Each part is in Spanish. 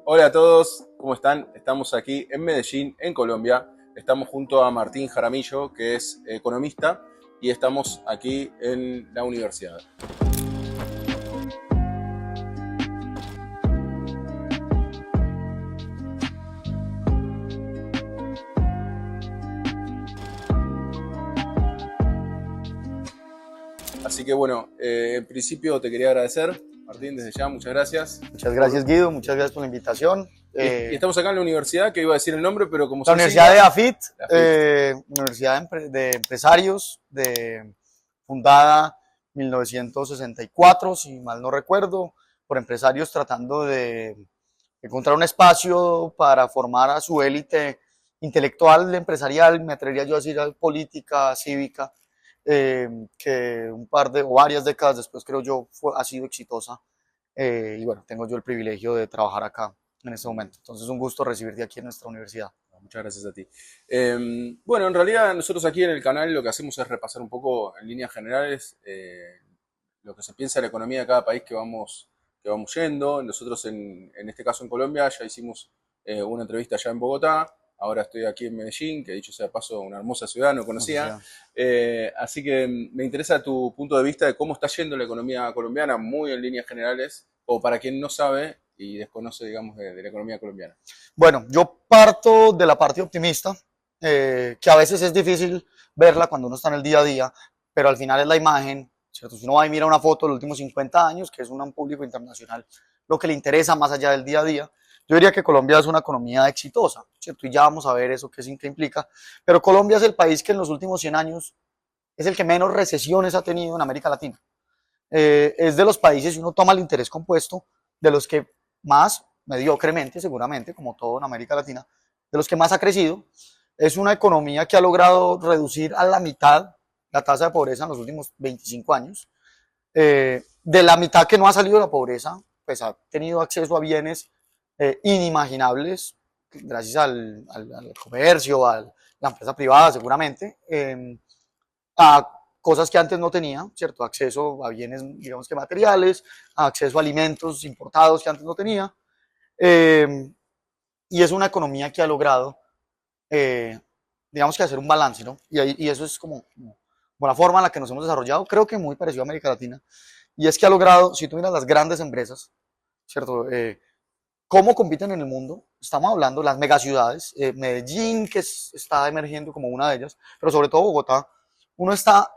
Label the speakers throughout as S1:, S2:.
S1: Hola a todos, ¿cómo están? Estamos aquí en Medellín, en Colombia. Estamos junto a Martín Jaramillo, que es economista, y estamos aquí en la universidad. Así que bueno, en principio te quería agradecer, Martín, desde ya, muchas gracias.
S2: Muchas gracias, Guido, muchas gracias por la invitación.
S1: Y estamos acá en la universidad, que iba a decir el nombre, pero como
S2: La
S1: son
S2: Universidad de
S1: siglas,
S2: AFIT,
S1: la FIT.
S2: Universidad de Empresarios, fundada en 1964, si mal no recuerdo, por empresarios tratando de encontrar un espacio para formar a su élite intelectual, empresarial, me atrevería yo a decir política, cívica, que un par de o varias décadas después creo yo ha sido exitosa. Y bueno, tengo yo el privilegio de trabajar acá en este momento. Entonces, un gusto recibirte aquí en nuestra universidad.
S1: Muchas gracias a ti. Bueno, en realidad nosotros aquí en el canal lo que hacemos es repasar un poco en líneas generales lo que se piensa de la economía de cada país que vamos yendo. Nosotros en este caso en Colombia ya hicimos una entrevista allá en Bogotá. Ahora estoy aquí en Medellín, que dicho sea de paso, una hermosa ciudad, no
S2: No sé si
S1: conocía. Así que me interesa tu punto de vista de cómo está yendo la economía colombiana, muy en líneas generales, o para quien no sabe y desconoce, digamos, de la economía colombiana.
S2: Bueno, yo parto de la parte optimista, que a veces es difícil verla cuando uno está en el día a día, pero al final es la imagen, ¿cierto? Si uno va y mira una foto de los últimos 50 años, que es un público internacional, lo que le interesa más allá del día a día, yo diría que Colombia es una economía exitosa, ¿cierto? Y ya vamos a ver eso qué implica, pero Colombia es el país que en los últimos 100 años es el que menos recesiones ha tenido en América Latina. Es de los países, si uno toma el interés compuesto, de los que más, mediocremente seguramente, como todo en América Latina, de los que más ha crecido. Es una economía que ha logrado reducir a la mitad la tasa de pobreza en los últimos 25 años. De la mitad que no ha salido de la pobreza, pues ha tenido acceso a bienes inimaginables, gracias al comercio, a la empresa privada seguramente, a cosas que antes no tenía, ¿cierto? Acceso a bienes, digamos que materiales, acceso a alimentos importados que antes no tenía. Eh, y es una economía que ha logrado, eh, digamos que hacer un balance, ¿no? Y eso es como la forma en la que nos hemos desarrollado, creo que muy parecido a América Latina. Y es que ha logrado, si tú miras las grandes empresas, ¿cierto? ¿Cómo compiten en el mundo? Estamos hablando de las megaciudades, Medellín, que está emergiendo como una de ellas, pero sobre todo Bogotá. Uno está,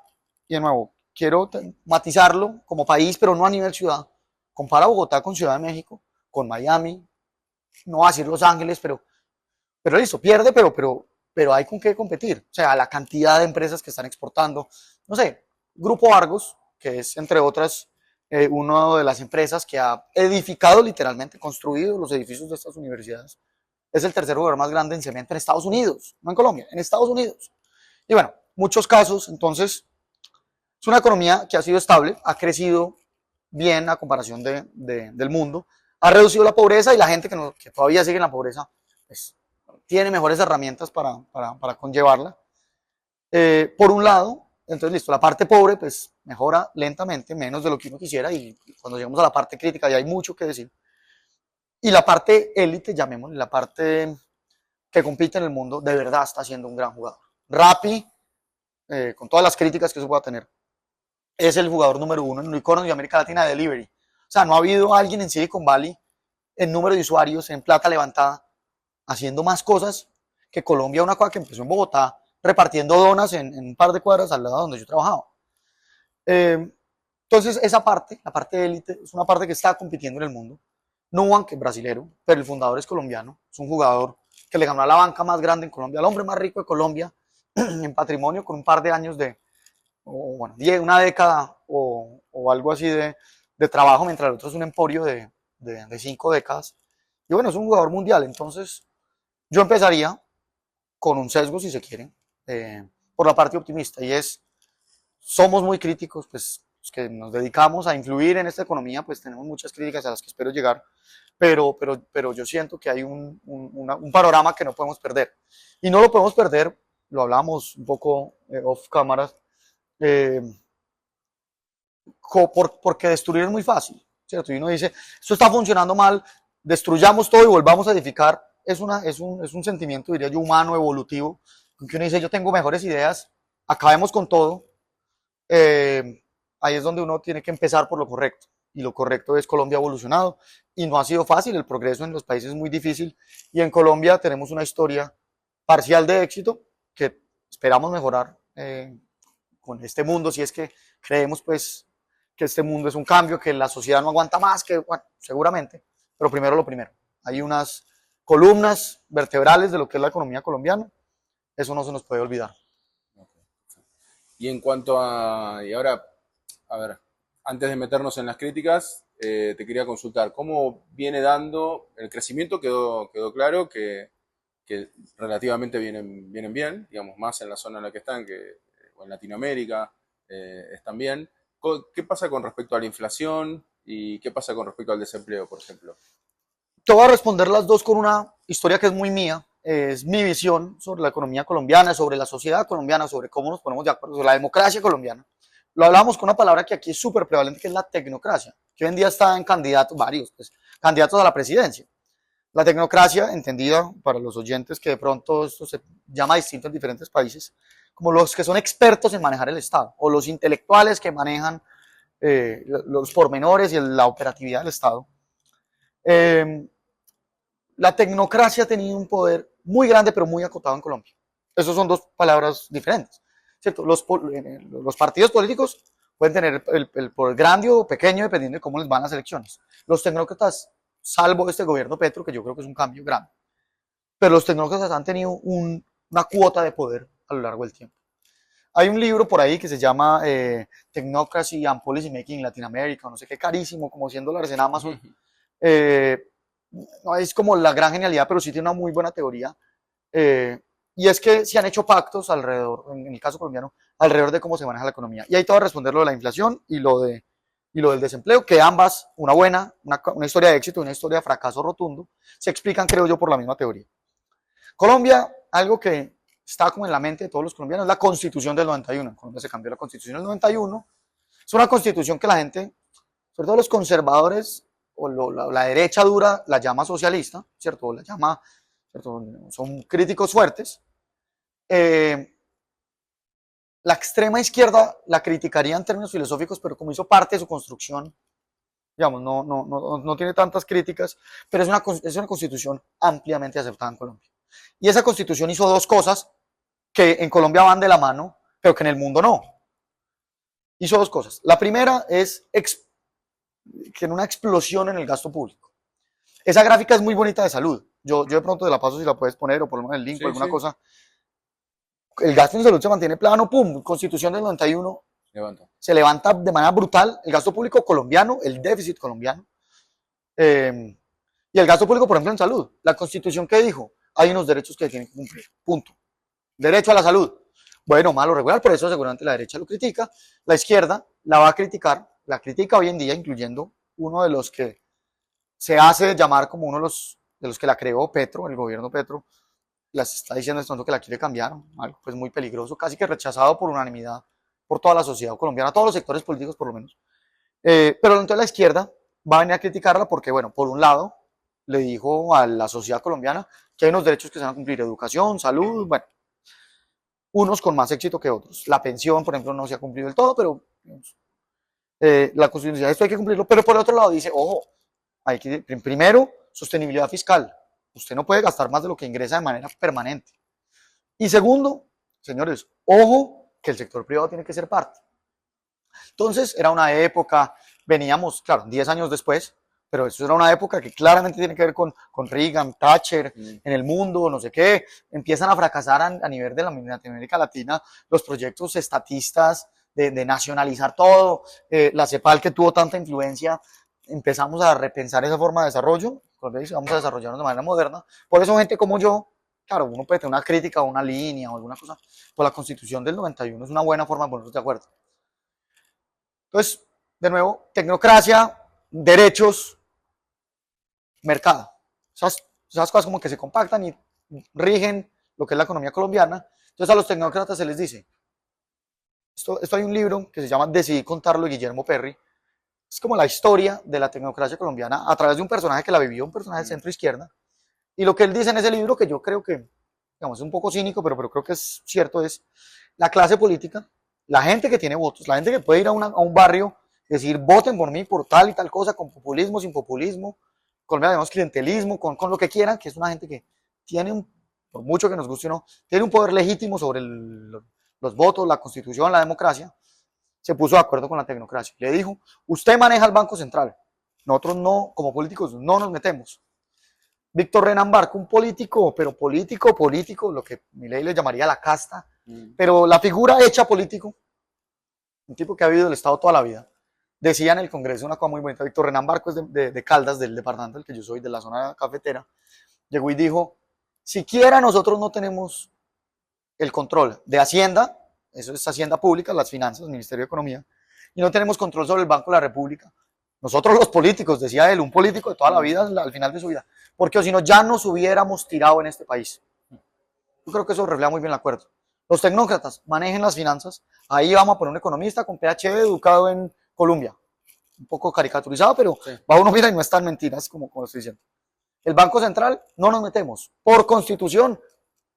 S2: y de nuevo, quiero matizarlo como país, pero no a nivel ciudad. Compara Bogotá con Ciudad de México, con Miami, no va a decir Los Ángeles, pero listo, pierde, pero hay con qué competir. O sea, la cantidad de empresas que están exportando. No sé, Grupo Argos, que es entre otras una de las empresas que ha edificado literalmente, construido los edificios de estas universidades. Es el tercer lugar más grande en cemento en Estados Unidos, no en Colombia, en Estados Unidos. Y bueno, muchos casos, entonces, es una economía que ha sido estable, ha crecido bien a comparación del mundo, ha reducido la pobreza y la gente que todavía sigue en la pobreza, pues, tiene mejores herramientas para conllevarla. Por un lado, entonces listo, la parte pobre pues mejora lentamente, menos de lo que uno quisiera, y cuando llegamos a la parte crítica ya hay mucho que decir. Y la parte élite, llamémosle, la parte que compite en el mundo, de verdad está siendo un gran jugador. Rappi, con todas las críticas que eso pueda tener, es el jugador número uno en unicornio de América Latina de delivery. O sea, no ha habido alguien en Silicon Valley, en número de usuarios, en plata levantada, haciendo más cosas que Colombia, una cosa que empezó en Bogotá, repartiendo donas en un par de cuadras al lado donde yo trabajaba. Entonces, esa parte, la parte de élite, es una parte que está compitiendo en el mundo. Nubank, que es brasilero, pero el fundador es colombiano. Es un jugador que le ganó a la banca más grande en Colombia, al hombre más rico de Colombia, en patrimonio, con un par de años bueno, una década o algo así de trabajo, mientras el otro es un emporio de 5 décadas. Y bueno, es un jugador mundial. Entonces, yo empezaría con un sesgo, si se quiere, por la parte optimista, y es, somos muy críticos, pues los que nos dedicamos a influir en esta economía, pues tenemos muchas críticas a las que espero llegar, pero yo siento que hay un panorama que no podemos perder. Y no lo podemos perder, lo hablamos un poco off cámaras, eh, porque destruir es muy fácil, ¿cierto? Y uno dice, esto está funcionando mal, destruyamos todo y volvamos a edificar, es un sentimiento, diría yo, humano, evolutivo, en que uno dice, yo tengo mejores ideas, acabemos con todo. Ahí es donde uno tiene que empezar por lo correcto. Y lo correcto es Colombia ha evolucionado y no ha sido fácil, el progreso en los países es muy difícil y en Colombia tenemos una historia parcial de éxito que esperamos mejorar con este mundo, si es que creemos pues que este mundo es un cambio, que la sociedad no aguanta más, que bueno, seguramente, pero primero lo primero. Hay unas columnas vertebrales de lo que es la economía colombiana, eso no se nos puede olvidar.
S1: Y en cuanto a, y ahora, a ver, antes de meternos en las críticas, te quería consultar, ¿cómo viene dando el crecimiento? Quedó claro que relativamente vienen bien, digamos, más en la zona en la que están, o en Latinoamérica están bien. ¿Qué pasa con respecto a la inflación y qué pasa con respecto al desempleo, por ejemplo?
S2: Te voy a responder las dos con una historia que es muy mía, es mi visión sobre la economía colombiana, sobre la sociedad colombiana, sobre cómo nos ponemos de acuerdo, sobre la democracia colombiana. Lo hablábamos con una palabra que aquí es súper prevalente, que es la tecnocracia, que hoy en día está en candidatos, varios, pues, candidatos a la presidencia. La tecnocracia, entendida para los oyentes que de pronto esto se llama distinto en diferentes países, como los que son expertos en manejar el Estado, o los intelectuales que manejan los pormenores y la operatividad del Estado. La tecnocracia ha tenido un poder muy grande, pero muy acotado en Colombia. Esas son dos palabras diferentes, ¿cierto? Los partidos políticos pueden tener el poder grande o pequeño, dependiendo de cómo les van las elecciones. Los tecnócratas, salvo este gobierno Petro, que yo creo que es un cambio grande, pero los tecnócratas han tenido una cuota de poder a lo largo del tiempo. Hay un libro por ahí que se llama Technocracy and Policy Making in Latin America, no sé qué, carísimo, como $100 en Amazon. No es como la gran genialidad, pero sí tiene una muy buena teoría. Y es que se han hecho pactos alrededor, en el caso colombiano, alrededor de cómo se maneja la economía. Y ahí te voy a responder lo de la inflación y lo del desempleo, que ambas, una historia de éxito y una historia de fracaso rotundo, se explican, creo yo, por la misma teoría. Colombia, algo que está como en la mente de todos los colombianos, la Constitución del 91. En Colombia se cambió la Constitución del 91. Es una constitución que la gente, sobre todo los conservadores o la derecha dura, la llama socialista, ¿cierto? La llama, ¿cierto? Son críticos fuertes. La extrema izquierda la criticaría en términos filosóficos, pero como hizo parte de su construcción, digamos, no tiene tantas críticas, pero es una constitución ampliamente aceptada en Colombia. Y esa constitución hizo dos cosas que en Colombia van de la mano, pero que en el mundo no. Hizo dos cosas. La primera es que en una explosión en el gasto público. Esa gráfica es muy bonita de salud. Yo de pronto te la paso si la puedes poner, o por lo menos el link, sí, o alguna sí. Cosa. El gasto en salud se mantiene plano, pum, Constitución del 91. Se levanta de manera brutal el gasto público colombiano, el déficit colombiano. Y el gasto público, por ejemplo, en salud. La Constitución, ¿qué dijo? Hay unos derechos que tienen que cumplir. Punto. Derecho a la salud. Bueno, malo, regular, por eso seguramente la derecha lo critica. La izquierda la va a criticar, la critica hoy en día, incluyendo uno de los que se hace llamar como uno de los que la creó Petro, el gobierno Petro, las está diciendo esto que la quiere cambiar, algo pues muy peligroso, casi que rechazado por unanimidad por toda la sociedad colombiana, todos los sectores políticos por lo menos. Pero entonces la izquierda va a venir a criticarla porque, bueno, por un lado, le dijo a la sociedad colombiana que hay unos derechos que se van a cumplir, educación, salud, bueno, unos con más éxito que otros. La pensión, por ejemplo, no se ha cumplido del todo, pero la Constitución, esto hay que cumplirlo, pero por otro lado dice, ojo, hay que, primero, sostenibilidad fiscal. Usted no puede gastar más de lo que ingresa de manera permanente. Y segundo, señores, ojo, que el sector privado tiene que ser parte. Entonces, era una época, veníamos, claro, 10 años después, pero eso era una época que claramente tiene que ver con Reagan, Thatcher, en el mundo, no sé qué. Empiezan a fracasar a nivel de la América Latina los proyectos estatistas de nacionalizar todo. La CEPAL, que tuvo tanta influencia, empezamos a repensar esa forma de desarrollo. Vamos a desarrollarnos de manera moderna. Por eso gente como yo, claro, uno puede tener una crítica o una línea o alguna cosa, pues la Constitución del 91 es una buena forma de ponernos de acuerdo. Entonces, de nuevo, tecnocracia, derechos, mercado. Esas cosas como que se compactan y rigen lo que es la economía colombiana. Entonces a los tecnócratas se les dice, esto hay un libro que se llama Decidí contarlo, de Guillermo Perry, Es como la historia de la tecnocracia colombiana a través de un personaje que la vivió, un personaje de centro izquierda. Y lo que él dice en ese libro, que yo creo que, digamos, es un poco cínico, pero creo que es cierto, es la clase política, la gente que tiene votos, la gente que puede ir a un barrio y decir, voten por mí por tal y tal cosa, con populismo, sin populismo, con, digamos, clientelismo, con lo que quieran, que es una gente que tiene, por mucho que nos guste o no, tiene un poder legítimo sobre los votos, la constitución, la democracia. Se puso de acuerdo con la tecnocracia. Le dijo, usted maneja el Banco Central, nosotros no, como políticos, no nos metemos. Víctor Renan Barco, un político, pero político, lo que Milei le llamaría la casta, pero la figura hecha político, un tipo que ha vivido el Estado toda la vida, decía en el Congreso una cosa muy bonita. Víctor Renan Barco es de Caldas, del departamento del que yo soy, de la zona cafetera, llegó y dijo, siquiera nosotros no tenemos el control de Hacienda, eso es Hacienda Pública, las finanzas, el Ministerio de Economía, y no tenemos control sobre el Banco de la República. Nosotros los políticos, decía él, un político de toda la vida al final de su vida, porque si no ya nos hubiéramos tirado en este país. Yo creo que eso refleja muy bien el acuerdo. Los tecnócratas manejen las finanzas, ahí vamos a poner un economista con PhD educado en Colombia, un poco caricaturizado, pero sí, va uno mira y no es tan mentiras como estoy diciendo. El Banco Central no nos metemos, por constitución,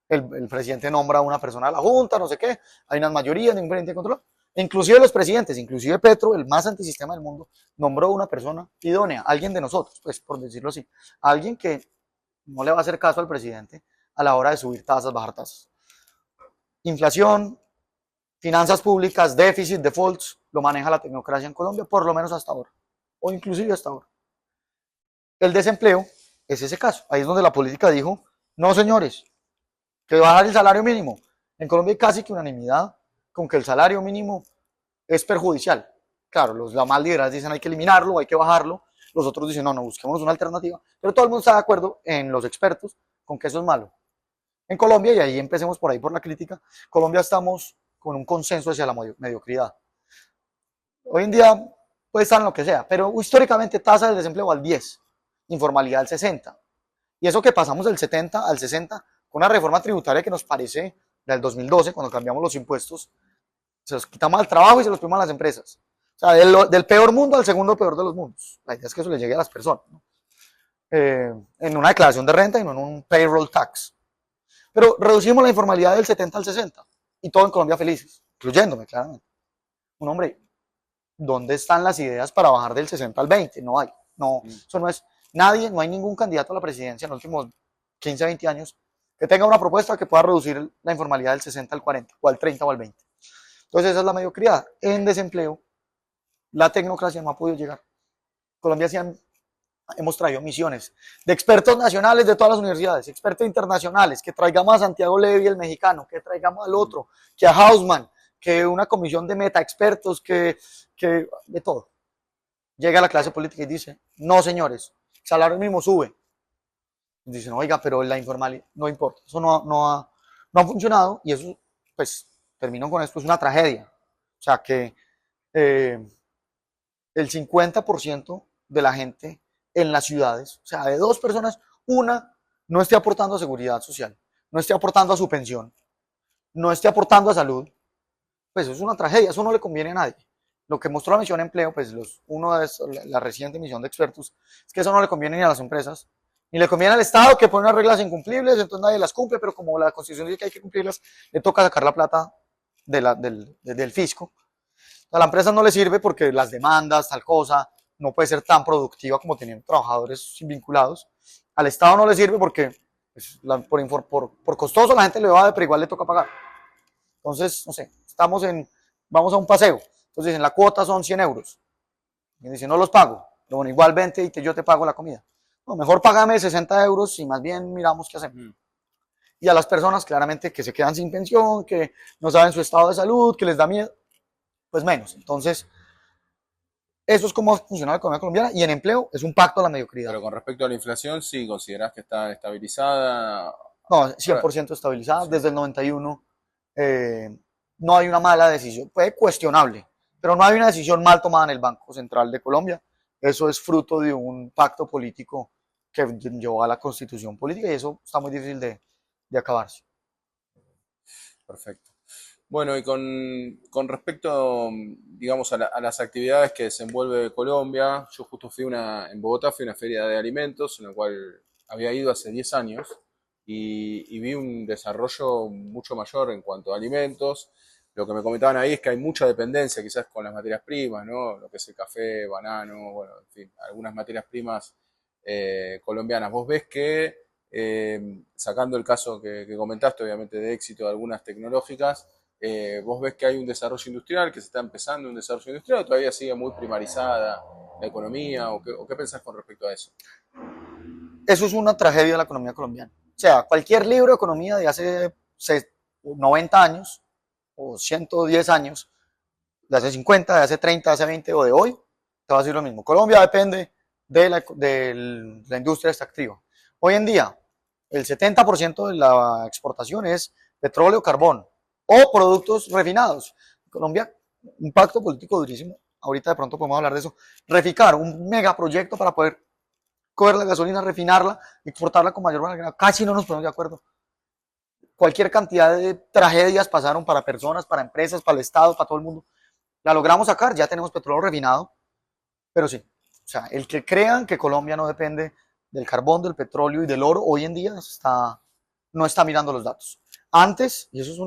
S2: el presidente nombra a una persona a la junta, no sé qué, hay unas mayorías, ningún presidente controla. Inclusive los presidentes, inclusive Petro, el más antisistema del mundo, nombró una persona idónea, alguien de nosotros, pues por decirlo así, alguien que no le va a hacer caso al presidente a la hora de subir tasas, bajar tasas. Inflación, finanzas públicas, déficit, defaults, lo maneja la tecnocracia en Colombia, por lo menos hasta ahora, o inclusive hasta ahora. El desempleo es ese caso, ahí es donde la política dijo, no señores, que bajar el salario mínimo. En Colombia hay casi que unanimidad con que el salario mínimo es perjudicial. Claro, los más liberales dicen hay que eliminarlo, hay que bajarlo. Los otros dicen no, busquemos una alternativa. Pero todo el mundo está de acuerdo en los expertos con que eso es malo. En Colombia, y ahí empecemos por ahí por la crítica, Colombia estamos con un consenso hacia la mediocridad. Hoy en día puede estar en lo que sea, pero históricamente tasa del desempleo al 10, informalidad al 60. Y eso que pasamos del 70 al 60 con una reforma tributaria que nos parece del 2012, cuando cambiamos los impuestos, se los quitamos al trabajo y se los ponemos a las empresas. O sea, del peor mundo al segundo peor de los mundos. La idea es que eso le llegue a las personas, ¿no? En una declaración de renta y no en un payroll tax. Pero reducimos la informalidad del 70 al 60 y todo en Colombia felices, incluyéndome claramente. Un hombre, ¿dónde están las ideas para bajar del 60 al 20? No hay. No, eso no es. Nadie, no hay ningún candidato a la presidencia en los últimos 15, 20 años que tenga una propuesta que pueda reducir la informalidad del 60 al 40, o al 30 o al 20. Entonces esa es la mediocridad. En desempleo, la tecnocracia no ha podido llegar. Colombia hemos traído misiones de expertos nacionales de todas las universidades, expertos internacionales, que traigamos a Santiago Levy, el mexicano, que traigamos al otro, que a Hausman, que una comisión de meta expertos, que de todo. Llega la clase política y dice, no señores, el salario mínimo sube. Dicen, oiga, pero la informalidad no importa, eso no ha funcionado y eso, pues, termino con esto, es una tragedia. O sea, que el 50% de la gente en las ciudades, o sea, de 2 personas, una no esté aportando a seguridad social, no esté aportando a su pensión, no esté aportando a salud, pues eso es una tragedia, eso no le conviene a nadie. Lo que mostró la misión de empleo, pues uno de la reciente misión de expertos, es que eso no le conviene ni a las empresas, ni le conviene al Estado, que pone unas reglas incumplibles, entonces nadie las cumple, pero como la Constitución dice que hay que cumplirlas, le toca sacar la plata del fisco. A la empresa no le sirve porque las demandas, tal cosa, no puede ser tan productiva como teniendo trabajadores vinculados. Al Estado no le sirve porque pues, por costoso la gente le va, pero igual le toca pagar. Entonces, no sé, vamos a un paseo. Entonces dicen, la cuota son 100 euros. Y dicen, no los pago. Pero bueno, igual vente y yo te pago la comida. No, mejor págame 60 euros y más bien miramos qué hacemos. Y a las personas claramente que se quedan sin pensión, que no saben su estado de salud, que les da miedo, pues menos. Entonces, eso es como funciona la economía colombiana y en empleo es un pacto a la mediocridad.
S1: Pero con respecto a la inflación, sí, ¿considerás que está estabilizada?
S2: No, 100% estabilizada. Desde el 91 no hay una mala decisión, puede cuestionable, pero no hay una decisión mal tomada en el Banco Central de Colombia. Eso es fruto de un pacto político que llevó a la constitución política y eso está muy difícil de acabarse.
S1: Perfecto. Bueno, y con respecto, digamos, a las actividades que desenvuelve Colombia, yo justo en Bogotá fui a una feria de alimentos, en la cual había ido hace 10 años, y vi un desarrollo mucho mayor en cuanto a alimentos. Lo que me comentaban ahí es que hay mucha dependencia quizás con las materias primas, ¿no? Lo que es el café, banano, bueno, en fin, algunas materias primas colombianas. Vos ves que, sacando el caso que comentaste, obviamente de éxito de algunas tecnológicas, vos ves que hay un desarrollo industrial, que se está empezando un desarrollo industrial, o todavía sigue muy primarizada la economía, o qué pensás con respecto a eso.
S2: Eso es una tragedia de la economía colombiana. O sea, cualquier libro de economía de hace 90 años o 110 años, de hace 50, de hace 30, de hace 20 o de hoy, te va a decir lo mismo. Colombia depende de la industria extractiva. Hoy en día, el 70% de la exportación es petróleo, carbón o productos refinados. Colombia, un pacto político durísimo. Ahorita de pronto podemos hablar de eso. Reficar un megaproyecto para poder coger la gasolina, refinarla, exportarla con mayor valor. Casi no nos ponemos de acuerdo. Cualquier cantidad de tragedias pasaron para personas, para empresas, para el Estado, para todo el mundo. La logramos sacar, ya tenemos petróleo refinado, pero sí, o sea, el que crean que Colombia no depende del carbón, del petróleo y del oro, hoy en día no está mirando los datos. Antes, y eso es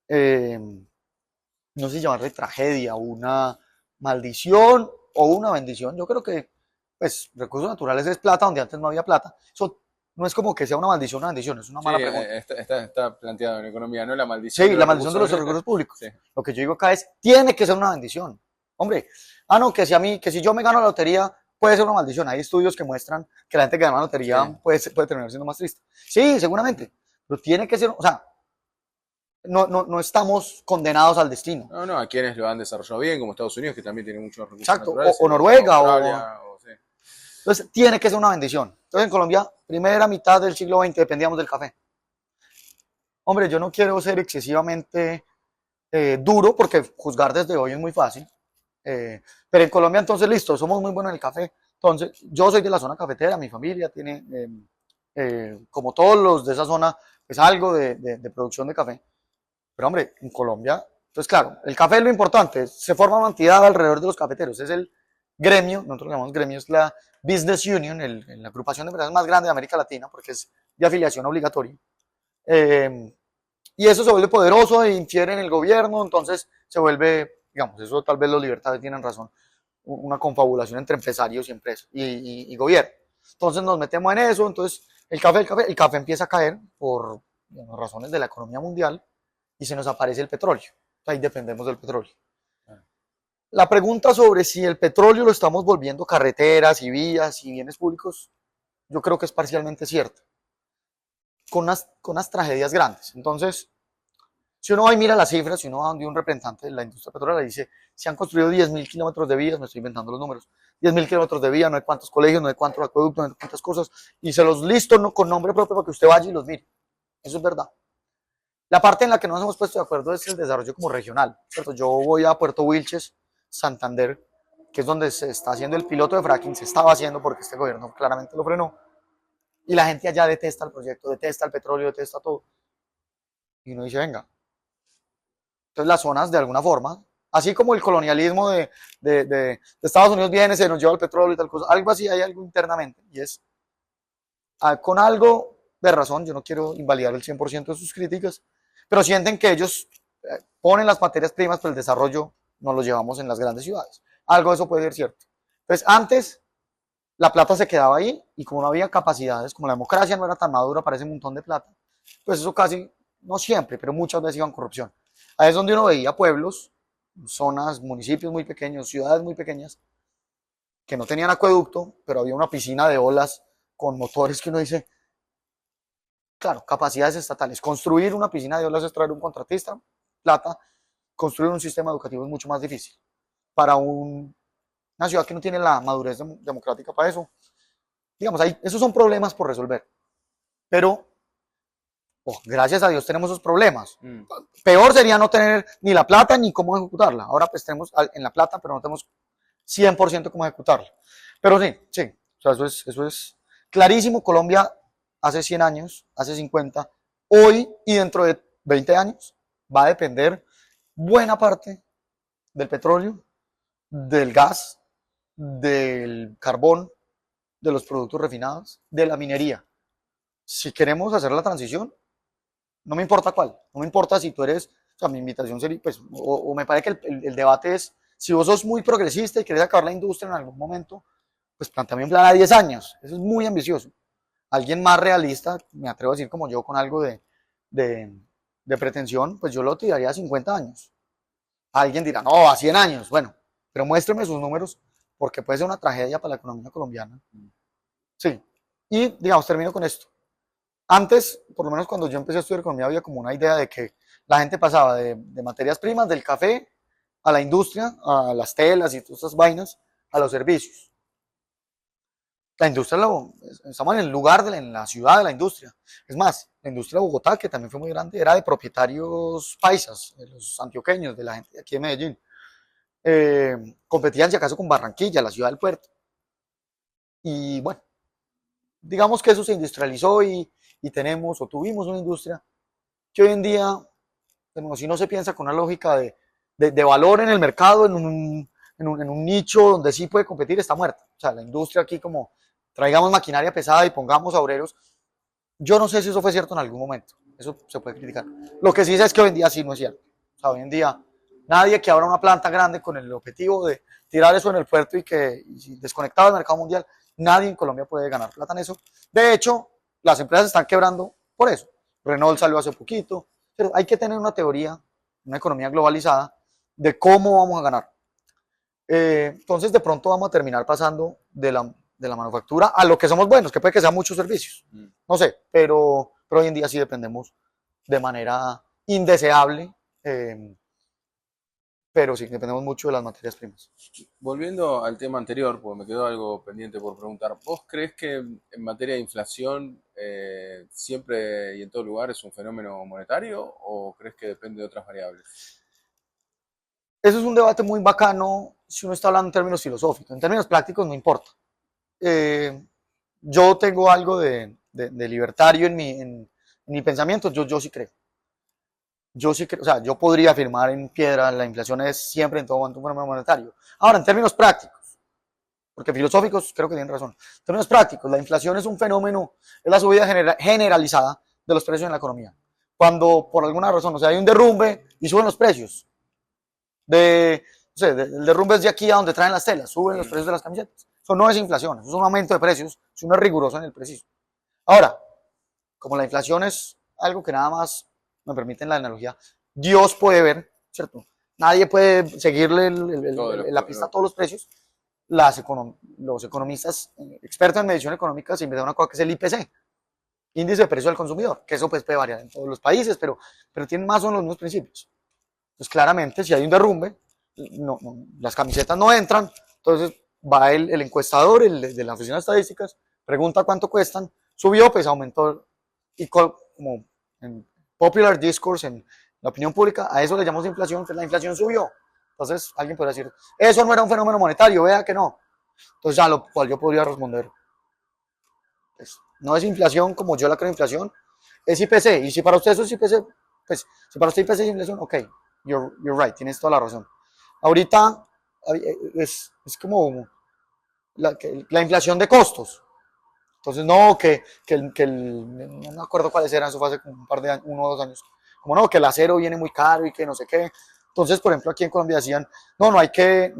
S2: eh, no sé si llamarle tragedia, una maldición o una bendición. Yo creo que, pues, recursos naturales es plata donde antes no había plata. Eso no es como que sea una bendición, es una
S1: Sí,
S2: mala pregunta.
S1: está planteado en economía, ¿no? La maldición
S2: Sí,
S1: de
S2: la
S1: los
S2: maldición de
S1: recursos
S2: los
S1: naturales.
S2: recursos públicos.
S1: Sí,
S2: Lo que yo digo acá es, tiene que ser una bendición. Hombre, no, que si yo me gano la lotería, puede ser una maldición. Hay estudios que muestran que la gente que gana la lotería
S1: sí.
S2: puede terminar siendo más triste. Sí, seguramente, pero tiene que ser, o sea, no estamos condenados al destino.
S1: No, no, a quienes lo han desarrollado bien, como Estados Unidos, que también tiene muchos recursos
S2: Exacto,
S1: naturales,
S2: o
S1: o
S2: Noruega,
S1: Australia, o sí.
S2: entonces tiene que ser una bendición. Entonces en Colombia, primera mitad del siglo XX dependíamos del café. Hombre, yo no quiero ser excesivamente duro porque juzgar desde hoy es muy fácil. Pero en Colombia entonces listo, somos muy buenos en el café. Entonces yo soy de la zona cafetera, mi familia tiene, como todos los de esa zona, pues algo de producción de café. Pero hombre, en Colombia, entonces claro, el café es lo importante, se forma una entidad alrededor de los cafeteros, es el gremio, nosotros lo llamamos gremio, es la Business Union, la agrupación de empresas más grande de América Latina, porque es de afiliación obligatoria. Eh, y eso se vuelve poderoso e infiere en el gobierno, entonces se vuelve, digamos, eso tal vez los libertades tienen razón, una confabulación entre empresarios y empresas y gobierno. Entonces nos metemos en eso, entonces el café empieza a caer por razones de la economía mundial y se nos aparece el petróleo. Ahí dependemos del petróleo. La pregunta sobre si el petróleo lo estamos volviendo carreteras y vías y bienes públicos, yo creo que es parcialmente cierto, con unas tragedias grandes. Entonces, si uno va y mira las cifras, si uno va donde un representante de la industria petrolera dice, se han construido 10.000 kilómetros de vías, me estoy inventando los números, 10.000 kilómetros de vías, no hay cuántos colegios, no hay cuántos acueductos, no hay cuántas cosas, y se los listo con nombre propio para que usted vaya y los mire. Eso es verdad. La parte en la que no nos hemos puesto de acuerdo es el desarrollo como regional, ¿cierto? Yo voy a Puerto Wilches, Santander, que es donde se está haciendo el piloto de fracking, se estaba haciendo porque este gobierno claramente lo frenó, y la gente allá detesta el proyecto, detesta el petróleo, detesta todo. Y uno dice, venga, entonces las zonas de alguna forma, así como el colonialismo de Estados Unidos viene, se nos lleva el petróleo y tal cosa, algo así hay algo internamente, y es con algo de razón, yo no quiero invalidar el 100% de sus críticas, pero sienten que ellos ponen las materias primas, pero el desarrollo nos lo llevamos en las grandes ciudades. Algo de eso puede ser cierto. Entonces, antes la plata se quedaba ahí y como no había capacidades, como la democracia no era tan madura para ese montón de plata, pues eso casi, no siempre, pero muchas veces iban corrupción. Ahí es donde uno veía pueblos, zonas, municipios muy pequeños, ciudades muy pequeñas, que no tenían acueducto, pero había una piscina de olas con motores que uno dice, claro, capacidades estatales. Construir una piscina de olas es traer un contratista, plata. Construir un sistema educativo es mucho más difícil. Para una ciudad que no tiene la madurez democrática para eso, digamos, esos son problemas por resolver. Pero, gracias a Dios tenemos esos problemas. Peor sería no tener ni la plata ni cómo ejecutarla. Ahora pues tenemos en la plata, pero no tenemos 100% cómo ejecutarla. Pero sí, o sea, eso es clarísimo. Colombia hace 100 años, hace 50, hoy y dentro de 20 años va a depender buena parte del petróleo, del gas, del carbón, de los productos refinados, de la minería. Si queremos hacer la transición, no me importa cuál, no me importa si tú eres, o sea, mi invitación sería, pues, o me parece que el debate es, si vos sos muy progresista y querés acabar la industria en algún momento, pues planteame un plan a 10 años, eso es muy ambicioso. Alguien más realista, me atrevo a decir como yo, con algo de, de pretensión, pues yo lo tiraría a 50 años. Alguien dirá, no, a 100 años, bueno, pero muéstreme sus números, porque puede ser una tragedia para la economía colombiana. Sí, y digamos, termino con esto. Antes, por lo menos cuando yo empecé a estudiar economía, había como una idea de que la gente pasaba de materias primas, del café, a la industria, a las telas y todas esas vainas, a los servicios. La industria, estamos en el lugar, en la ciudad de la industria. Es más, la industria de Bogotá, que también fue muy grande, era de propietarios paisas, de los antioqueños, de la gente de aquí de Medellín. Competían si acaso con Barranquilla, la ciudad del puerto. Y bueno, digamos que eso se industrializó y tenemos o tuvimos una industria que hoy en día, si no se piensa con una lógica de valor en el mercado, en un nicho donde sí puede competir, está muerta. O sea, la industria aquí como traigamos maquinaria pesada y pongamos obreros, yo no sé si eso fue cierto en algún momento, eso se puede criticar. Lo que sí sé es que hoy en día sí no es cierto. O sea, hoy en día nadie que abra una planta grande con el objetivo de tirar eso en el puerto y desconectado del mercado mundial, nadie en Colombia puede ganar plata en eso. De hecho, las empresas están quebrando por eso. Renault salió hace poquito, pero hay que tener una teoría, una economía globalizada, de cómo vamos a ganar. Entonces, de pronto vamos a terminar pasando de la manufactura a lo que somos buenos, que puede que sean muchos servicios. No sé, pero hoy en día sí dependemos de manera indeseable, pero sí dependemos mucho de las materias primas.
S1: Volviendo al tema anterior, porque me quedó algo pendiente por preguntar, ¿vos crees que en materia de inflación siempre y en todo lugar es un fenómeno monetario o crees que depende de otras variables?
S2: Eso es un debate muy bacano si uno está hablando en términos filosóficos. En términos prácticos no importa. Eh, yo tengo algo de libertario en mi pensamiento, yo sí creo. Yo sí creo, o sea, yo podría afirmar en piedra, la inflación es siempre en todo momento un fenómeno monetario. Ahora, en términos prácticos, porque filosóficos creo que tienen razón, en términos prácticos, la inflación es un fenómeno, es la subida generalizada de los precios en la economía. Cuando por alguna razón, o sea, hay un derrumbe y suben los precios, no sé, el derrumbe es de aquí a donde traen las telas, suben los precios de las camisetas. Eso no es inflación, eso es un aumento de precios, si uno es riguroso en el preciso. Ahora, como la inflación es algo que nada más, me permiten la analogía, Dios puede ver, ¿cierto? Nadie puede seguirle la pista a todos los precios. Los economistas expertos en medición económica se inventan una cosa que es el IPC, índice de precio al consumidor, que eso pues puede variar en todos los países, pero tienen más o menos los mismos principios. Entonces, claramente, si hay un derrumbe, las camisetas no entran, entonces va el encuestador, el de la oficina de estadísticas, pregunta cuánto cuestan, subió, pues aumentó, y como en popular discourse, en la opinión pública, a eso le llamamos inflación, que la inflación subió. Entonces, alguien podría decir, eso no era un fenómeno monetario, vea que no. Entonces, a lo cual yo podría responder, pues, no es inflación como yo la creo inflación, es IPC, y si para usted eso es IPC, pues, si para usted IPC es inflación, ok, you're right, tienes toda la razón. Ahorita es como la inflación de costos. Entonces, no, no me acuerdo cuáles eran, eso fue hace un par de años, 1 o 2 años. Como no, que el acero viene muy caro y que no sé qué. Entonces, por ejemplo, aquí en Colombia decían, no hay que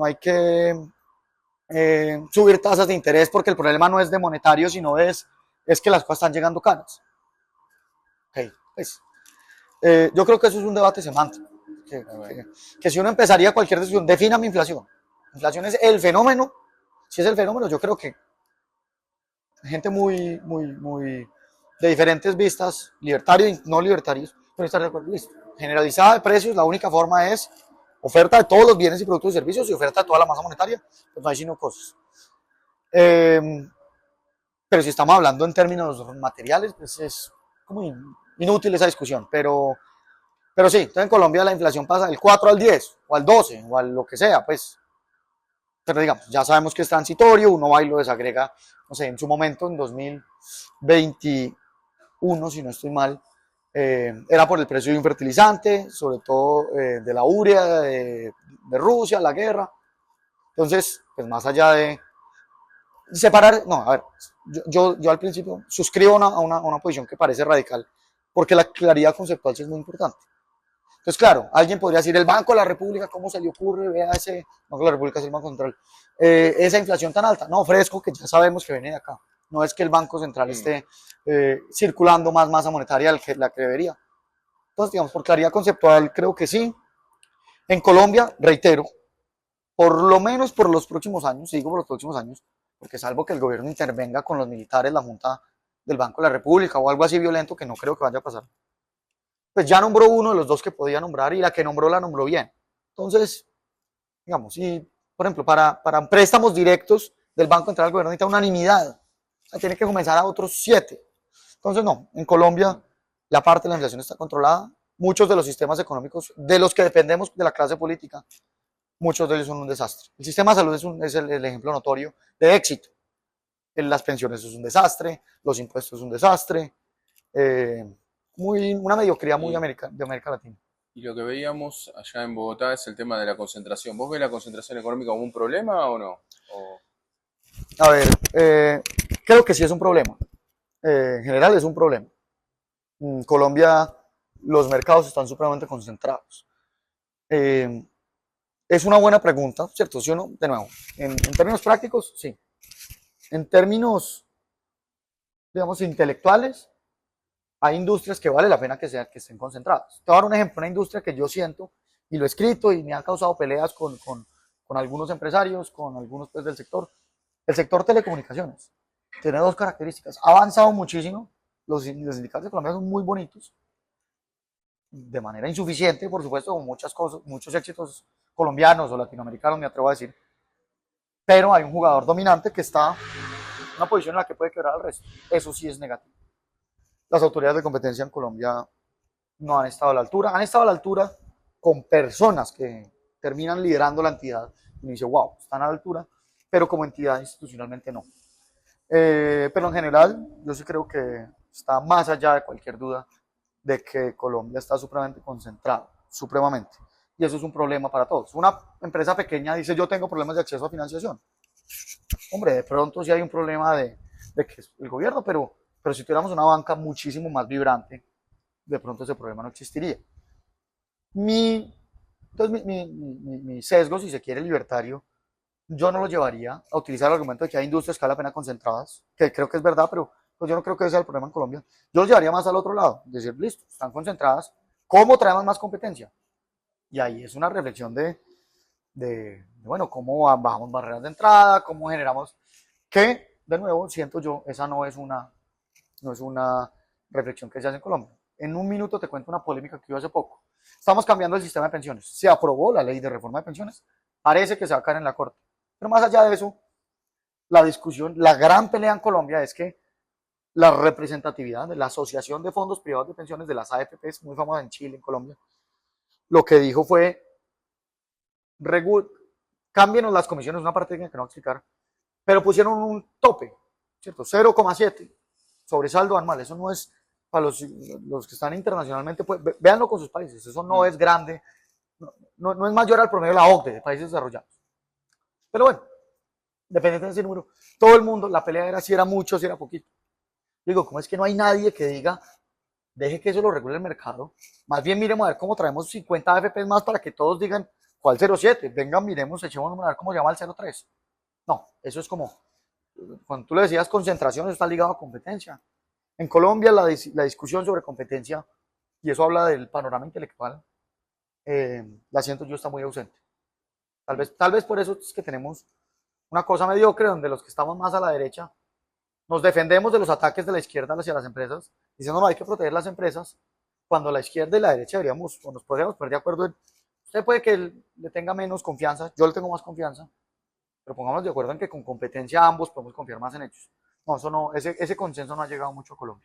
S2: subir tasas de interés porque el problema no es de monetario, sino es que las cosas están llegando caras. Okay, pues, yo creo que eso es un debate semántico. Que si uno empezaría cualquier discusión, defina mi inflación. Inflación es el fenómeno. Si es el fenómeno, yo creo que gente muy de diferentes vistas, libertarios y no libertarios, pueden estar de acuerdo. Listo. Generalizada de precios, la única forma es oferta de todos los bienes y productos y servicios y oferta de toda la masa monetaria, pues no hay sino cosas. Pero si estamos hablando en términos materiales, pues es como inútil esa discusión. Pero sí, entonces en Colombia la inflación pasa del 4 al 10, o al 12, o a lo que sea, pues. Pero digamos, ya sabemos que es transitorio, uno va y lo desagrega, no sé, en su momento, en 2021, si no estoy mal, Era por el precio de un fertilizante, sobre todo de la urea, de Rusia, la guerra. Entonces, pues más allá de separar, no, a ver, yo al principio suscribo a una posición que parece radical, porque la claridad conceptual sí es muy importante. Entonces, claro, alguien podría decir, el Banco de la República, ¿cómo se le ocurre? Vea ese, Banco de la República es el Banco Central, esa inflación tan alta. No, fresco, que ya sabemos que viene de acá. No es que el Banco Central esté circulando más masa monetaria de la que debería. Entonces, digamos, por claridad conceptual, creo que sí. En Colombia, reitero, por lo menos por los próximos años, sigo por los próximos años, porque salvo que el gobierno intervenga con los militares, la Junta del Banco de la República o algo así violento, que no creo que vaya a pasar, pues ya nombró uno de los dos que podía nombrar y la que nombró la nombró bien. Entonces, digamos, si, por ejemplo, para préstamos directos del Banco Central, el gobierno necesita unanimidad, o sea, tiene que comenzar a otros 7. Entonces, no, en Colombia la parte de la inflación está controlada, muchos de los sistemas económicos de los que dependemos de la clase política, muchos de ellos son un desastre. El sistema de salud es el ejemplo notorio de éxito. Las pensiones es un desastre, los impuestos es un desastre, una mediocridad muy
S1: Y,
S2: de América Latina.
S1: y lo que veíamos allá en Bogotá es el tema de la concentración. ¿Vos ves la concentración económica como un problema o no? O,
S2: A ver, creo que sí es un problema. En general es un problema. En Colombia los mercados están supremamente concentrados. Eh, es una buena pregunta, ¿cierto? ¿Sí o no? De nuevo, en términos prácticos, sí. En términos, digamos, intelectuales, hay industrias que vale la pena que estén concentradas. Te voy a dar un ejemplo, una industria que yo siento, y lo he escrito y me ha causado peleas con algunos empresarios, con algunos pues, del sector. El sector telecomunicaciones tiene dos características. Ha avanzado muchísimo, los indicadores de Colombia son muy bonitos, de manera insuficiente, por supuesto, con muchas cosas, muchos éxitos colombianos o latinoamericanos, me atrevo a decir, pero hay un jugador dominante que está en una posición en la que puede quebrar al resto. Eso sí es negativo. Las autoridades de competencia en Colombia no han estado a la altura, han estado a la altura con personas que terminan liderando la entidad. Y me dice, wow, están a la altura, pero como entidad institucionalmente no. Pero en general, yo sí creo que está más allá de cualquier duda de que Colombia está supremamente concentrado, supremamente. Y eso es un problema para todos. Una empresa pequeña dice, yo tengo problemas de acceso a financiación. Hombre, de pronto sí hay un problema de que es el gobierno, pero si tuviéramos una banca muchísimo más vibrante, de pronto ese problema no existiría. Mi sesgo, si se quiere, libertario, yo no lo llevaría a utilizar el argumento de que hay industrias que vale la pena concentradas, que creo que es verdad, pero pues yo no creo que ese sea el problema en Colombia. Yo lo llevaría más al otro lado, decir, listo, están concentradas, ¿cómo traemos más competencia? Y ahí es una reflexión bueno, cómo bajamos barreras de entrada, cómo generamos, que, de nuevo, siento yo, esa no es una reflexión que se hace en Colombia. En un minuto te cuento una polémica que hubo hace poco. Estamos cambiando el sistema de pensiones. Se aprobó la ley de reforma de pensiones. Parece que se va a caer en la Corte. Pero más allá de eso, la discusión, la gran pelea en Colombia es que la representatividad de la Asociación de Fondos Privados de Pensiones de las AFPs, muy famosa en Chile, en Colombia, lo que dijo fue, cámbienos las comisiones, una parte que no voy a explicar, pero pusieron un tope, ¿cierto? 0,7 sobresaldo anual. Eso no es, para los que están internacionalmente, pues, véanlo con sus países, eso no es grande, no es mayor al promedio de la OCDE, de países desarrollados. Pero bueno, dependiente de ese número, todo el mundo, la pelea era si era mucho, si era poquito. Digo, ¿cómo es que no hay nadie que diga, deje que eso lo regule el mercado? Más bien miremos a ver cómo traemos 50 AFPs más para que todos digan, ¿cuál 0,7? Vengan, miremos, echemos a ver cómo se llama el 0,3. No, eso es como, cuando tú le decías concentración, eso está ligado a competencia. En Colombia la discusión sobre competencia, y eso habla del panorama intelectual, la siento yo está muy ausente. Tal vez por eso es que tenemos una cosa mediocre donde los que estamos más a la derecha nos defendemos de los ataques de la izquierda hacia las empresas, diciendo no hay que proteger las empresas, cuando la izquierda y la derecha deberíamos, o nos podríamos poner de acuerdo en, usted puede que le tenga menos confianza, yo le tengo más confianza, pero pongámonos de acuerdo en que con competencia ambos podemos confiar más en ellos. No, eso no, ese consenso no ha llegado mucho a Colombia.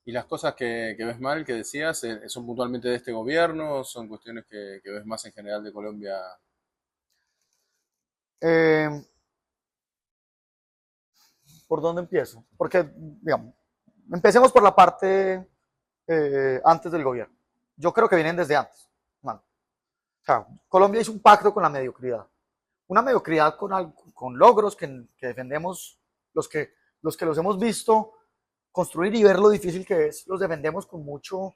S1: y las cosas que ves mal, que decías, son puntualmente de este gobierno, son cuestiones que ves más en general de Colombia.
S2: Eh, ¿Por dónde empiezo? Porque, digamos, empecemos por la parte antes del gobierno. Yo creo que vienen desde antes. Man. O sea, Colombia hizo un pacto con la mediocridad. Una mediocridad con logros que defendemos los que los hemos visto construir y ver lo difícil que es, los defendemos con mucho,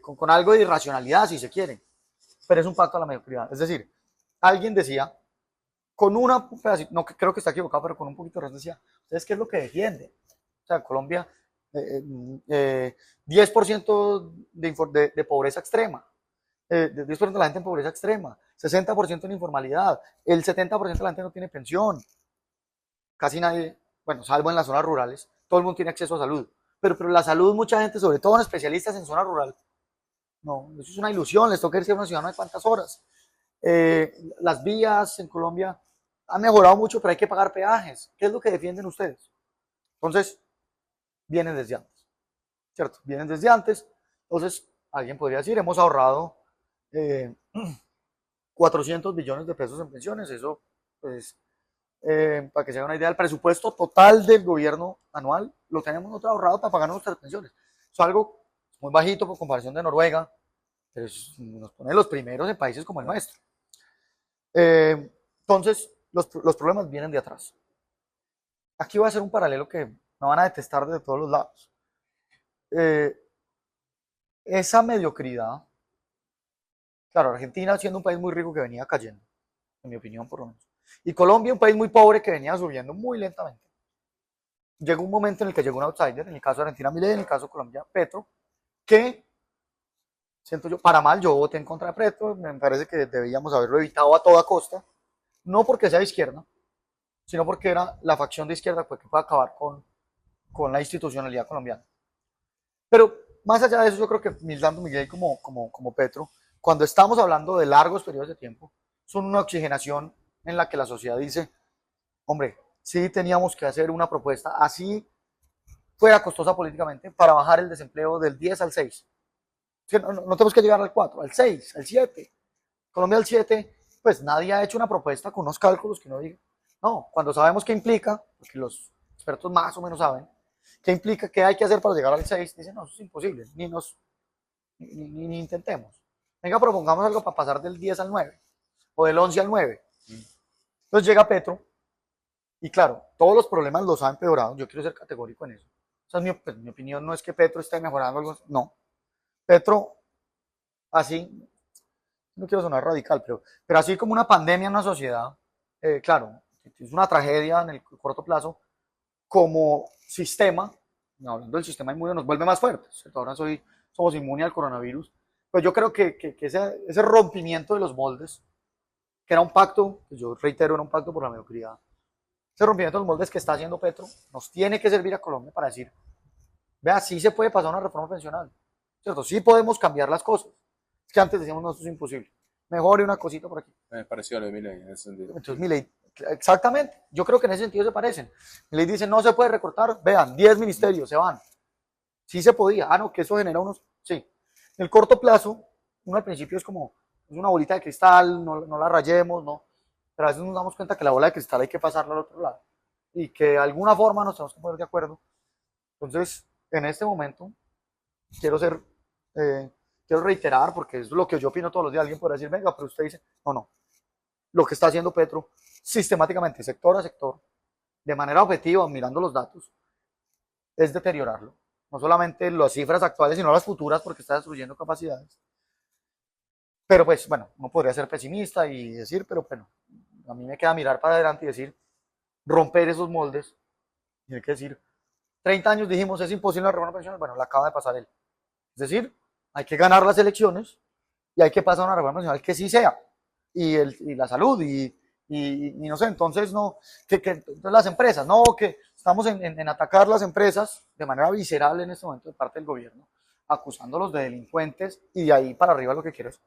S2: con algo de irracionalidad, si se quiere. Pero es un pacto a la mediocridad. Es decir, alguien decía, con una pedacito, no creo que está equivocado, pero con un poquito de razón decía, ¿ustedes qué es lo que defienden? O sea, Colombia, 10% de pobreza extrema, 10% de la gente en pobreza extrema, 60% en informalidad, el 70% de la gente no tiene pensión, casi nadie, bueno, salvo en las zonas rurales, todo el mundo tiene acceso a salud, pero la salud, mucha gente, sobre todo en especialistas en zona rural, no, eso es una ilusión, les toca irse a una ciudad no hay cuántas horas. Las vías en Colombia han mejorado mucho, pero hay que pagar peajes. ¿Qué es lo que defienden ustedes? Entonces, vienen desde antes, ¿cierto? Vienen desde antes. Entonces, alguien podría decir, hemos ahorrado 400 billones de pesos en pensiones. Eso, pues, para que se haga una idea, el presupuesto total del gobierno anual lo tenemos nosotros ahorrado para pagar nuestras pensiones. Eso es algo muy bajito por comparación de Noruega, pero nos pone los primeros en países como el nuestro. Entonces, los problemas vienen de atrás. Aquí voy a hacer un paralelo que me van a detestar de todos los lados. Esa mediocridad, claro, Argentina siendo un país muy rico que venía cayendo, en mi opinión por lo menos, y Colombia un país muy pobre que venía subiendo muy lentamente. Llegó un momento en el que llegó un outsider, en el caso de Argentina Milei, en el caso de Colombia Petro, que siento yo, para mal, yo voté en contra de Petro, me parece que debíamos haberlo evitado a toda costa, no porque sea de izquierda, sino porque era la facción de izquierda que puede acabar con la institucionalidad colombiana. Pero más allá de eso, yo creo que tanto Miguel como Petro, cuando estamos hablando de largos periodos de tiempo, son una oxigenación en la que la sociedad dice, hombre, sí teníamos que hacer una propuesta, así fuera costosa políticamente, para bajar el desempleo del 10 al 6. No tenemos que llegar al 4, al 6, al 7. Colombia al 7, pues nadie ha hecho una propuesta con unos cálculos que no diga. No, cuando sabemos qué implica, porque los expertos más o menos saben, qué implica, qué hay que hacer para llegar al 6, dicen, no, eso es imposible, ni intentemos. Venga, propongamos algo para pasar del 10 al 9, o del 11 al 9. Entonces llega Petro, y claro, todos los problemas los ha empeorado, yo quiero ser categórico en eso. O sea, mi opinión no es que Petro esté mejorando algo, no. Petro, así, no quiero sonar radical, pero así como una pandemia en una sociedad, claro, es una tragedia en el corto plazo, como sistema, hablando del sistema inmune, nos vuelve más fuertes, ¿cierto? Ahora somos inmunes al coronavirus, pues yo creo que ese rompimiento de los moldes, que era un pacto, pues yo reitero, era un pacto por la mediocridad, ese rompimiento de los moldes que está haciendo Petro, nos tiene que servir a Colombia para decir, vea, sí se puede pasar una reforma pensional, ¿cierto? Sí podemos cambiar las cosas. Es que antes decíamos, no, esto es imposible. Mejore una cosita por aquí.
S1: Es parecido a lo de Milei en ese sentido.
S2: Entonces, Milei, exactamente, yo creo que en ese sentido se parecen. Milei dice, no se puede recortar, vean, 10 ministerios se van. Sí se podía, no, que eso genera unos, sí. En el corto plazo, uno al principio es como, es una bolita de cristal, no la rayemos, no. Pero a veces nos damos cuenta que la bola de cristal hay que pasarla al otro lado. Y que de alguna forma nos tenemos que poner de acuerdo. Entonces, en este momento, quiero reiterar, porque es lo que yo opino todos los días. Alguien podrá decir, venga, pero usted dice, no. Lo que está haciendo Petro sistemáticamente, sector a sector, de manera objetiva, mirando los datos, es deteriorarlo. No solamente las cifras actuales, sino las futuras, porque está destruyendo capacidades. Pero pues, bueno, uno podría ser pesimista y decir, pero bueno, a mí me queda mirar para adelante y decir, romper esos moldes. Y hay que decir, 30 años dijimos, es imposible la reforma pensional, bueno, la acaba de pasar él. Es decir, hay que ganar las elecciones y hay que pasar una reforma pensional que sí sea. Y la salud, y no sé, entonces no, entonces las empresas, no, que estamos en atacar las empresas de manera visceral en este momento de parte del gobierno, acusándolos de delincuentes y de ahí para arriba lo que quieres.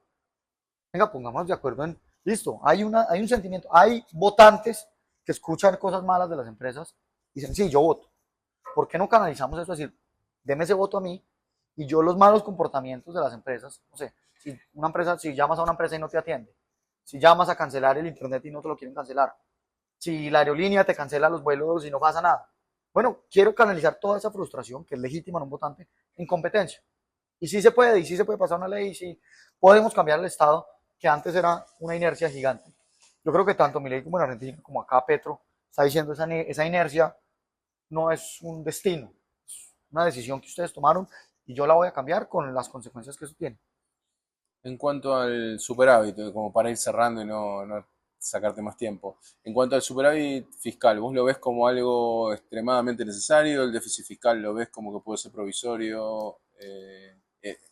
S2: Venga, pongámonos de acuerdo en, listo, hay un sentimiento, hay votantes que escuchan cosas malas de las empresas y dicen, sí, yo voto. ¿Por qué no canalizamos eso? Es decir, deme ese voto a mí y yo los malos comportamientos de las empresas, no sé, si llamas a una empresa y no te atiende, si llamas a cancelar el internet y no te lo quieren cancelar, si la aerolínea te cancela los vuelos y no pasa nada, Bueno, quiero canalizar toda esa frustración, que es legítima en un votante, en competencia. Y sí se puede pasar una ley, y sí podemos cambiar el Estado, que antes era una inercia gigante. Yo creo que tanto Milei como en Argentina, como acá Petro, está diciendo esa inercia no es un destino, es una decisión que ustedes tomaron y yo la voy a cambiar con las consecuencias que eso tiene.
S1: En cuanto al superávit, como para ir cerrando y no sacarte más tiempo, en cuanto al superávit fiscal, ¿vos lo ves como algo extremadamente necesario? ¿El déficit fiscal lo ves como que puede ser provisorio?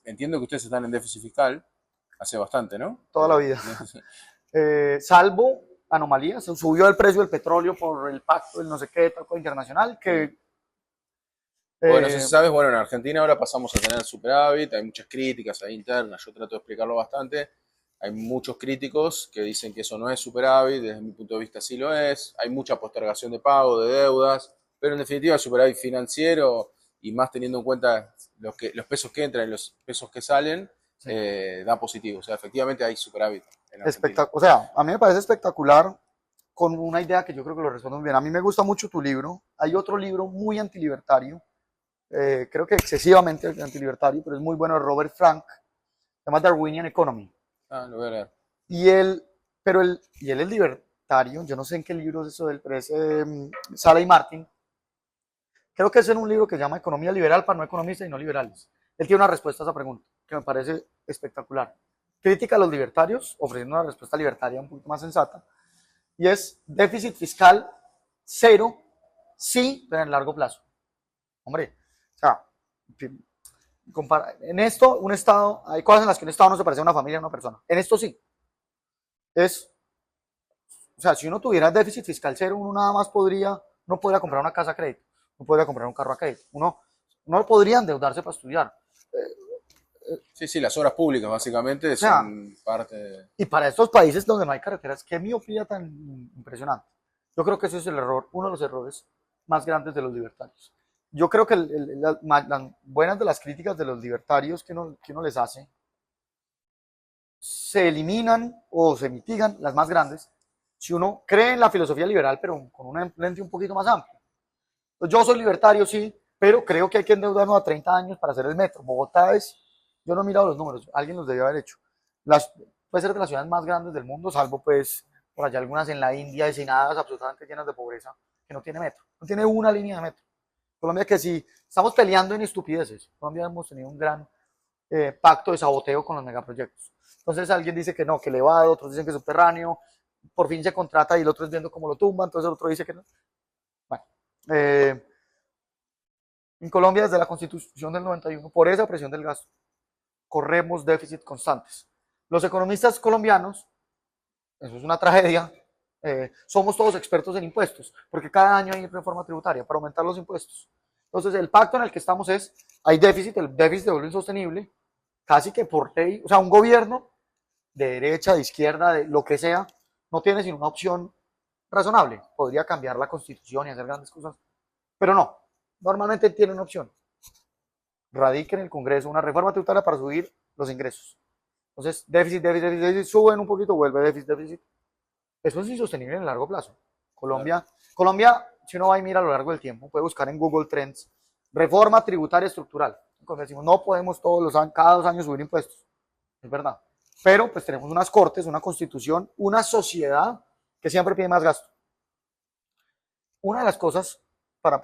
S1: Entiendo que ustedes están en déficit fiscal hace bastante, ¿no?
S2: Toda la vida. Salvo anomalías, subió el precio del petróleo por el pacto del no sé qué, tal cosa internacional, que
S1: Bueno, no sé si
S2: eh,
S1: sabes, bueno, en Argentina ahora pasamos a tener superávit, hay muchas críticas ahí internas, yo trato de explicarlo bastante. Hay muchos críticos que dicen que eso no es superávit, desde mi punto de vista sí lo es. Hay mucha postergación de pago, de deudas, pero en definitiva el superávit financiero, y más teniendo en cuenta los pesos que entran y los pesos que salen,
S2: sí,
S1: da positivo. O sea, efectivamente hay superávit en Argentina.
S2: o sea, a mí me parece espectacular con una idea que yo creo que lo respondo muy bien. A mí me gusta mucho tu libro. Hay otro libro muy antilibertario, creo que excesivamente antilibertario, pero es muy bueno, de Robert Frank, se llama Darwinian Economy.
S1: Ah, lo voy a leer.
S2: Y él, y él es libertario, yo no sé en qué libro es eso del pero es Sala y Martin. Creo que es en un libro que se llama Economía Liberal para no economistas y no liberales. Él tiene una respuesta a esa pregunta que me parece espectacular. Crítica a los libertarios, ofreciendo una respuesta libertaria un poquito más sensata, y es déficit fiscal cero, sí, pero en largo plazo. Hombre, o sea, en esto, un Estado, hay cosas en las que un Estado no se parece a una familia, a una persona. En esto sí. Es, o sea, si uno tuviera déficit fiscal cero, uno nada más no podría comprar una casa a crédito, no podría comprar un carro a crédito. No podría endeudarse para estudiar.
S1: Sí, sí, las obras públicas básicamente
S2: O sea,
S1: son parte de...
S2: y para estos países donde no hay carreteras, qué miopía tan impresionante. Yo creo que ese es el error, uno de los errores más grandes de los libertarios. Yo creo que las buenas de las críticas de los libertarios que uno les hace se eliminan o se mitigan, las más grandes, si uno cree en la filosofía liberal, pero con una lente un poquito más amplia. Entonces, yo soy libertario, sí, pero creo que hay que endeudarnos a 30 años para hacer el metro. Bogotá es, yo no he mirado los números, alguien los debió haber hecho. Puede ser de las ciudades más grandes del mundo, salvo pues por allá algunas en la India, destinadas absolutamente llenas de pobreza, que no tiene metro, no tiene una línea de metro. Colombia que sí, estamos peleando en estupideces. Colombia hemos tenido un gran pacto de saboteo con los megaproyectos. Entonces alguien dice que no, que elevado, otros dicen que subterráneo, por fin se contrata y el otro es viendo cómo lo tumba, entonces el otro dice que no. Bueno, en Colombia desde la Constitución del 91, por esa presión del gasto, corremos déficit constantes. Los economistas colombianos, eso es una tragedia, somos todos expertos en impuestos, porque cada año hay reforma tributaria para aumentar los impuestos. Entonces el pacto en el que estamos es, hay déficit, el déficit se vuelve insostenible, casi que por ley, o sea, un gobierno de derecha, de izquierda, de lo que sea, no tiene sino una opción razonable. Podría cambiar la constitución y hacer grandes cosas, pero no, normalmente tiene una opción. Radique en el Congreso una reforma tributaria para subir los ingresos. Entonces, déficit, suben un poquito, vuelve déficit. Eso es insostenible en el largo plazo.
S1: Claro.
S2: Colombia, si uno va y mira a lo largo del tiempo, puede buscar en Google Trends, reforma tributaria estructural. Cuando decimos, no podemos cada 2 años subir impuestos. Es verdad. Pero pues tenemos unas cortes, una constitución, una sociedad que siempre pide más gasto. Una de las cosas, para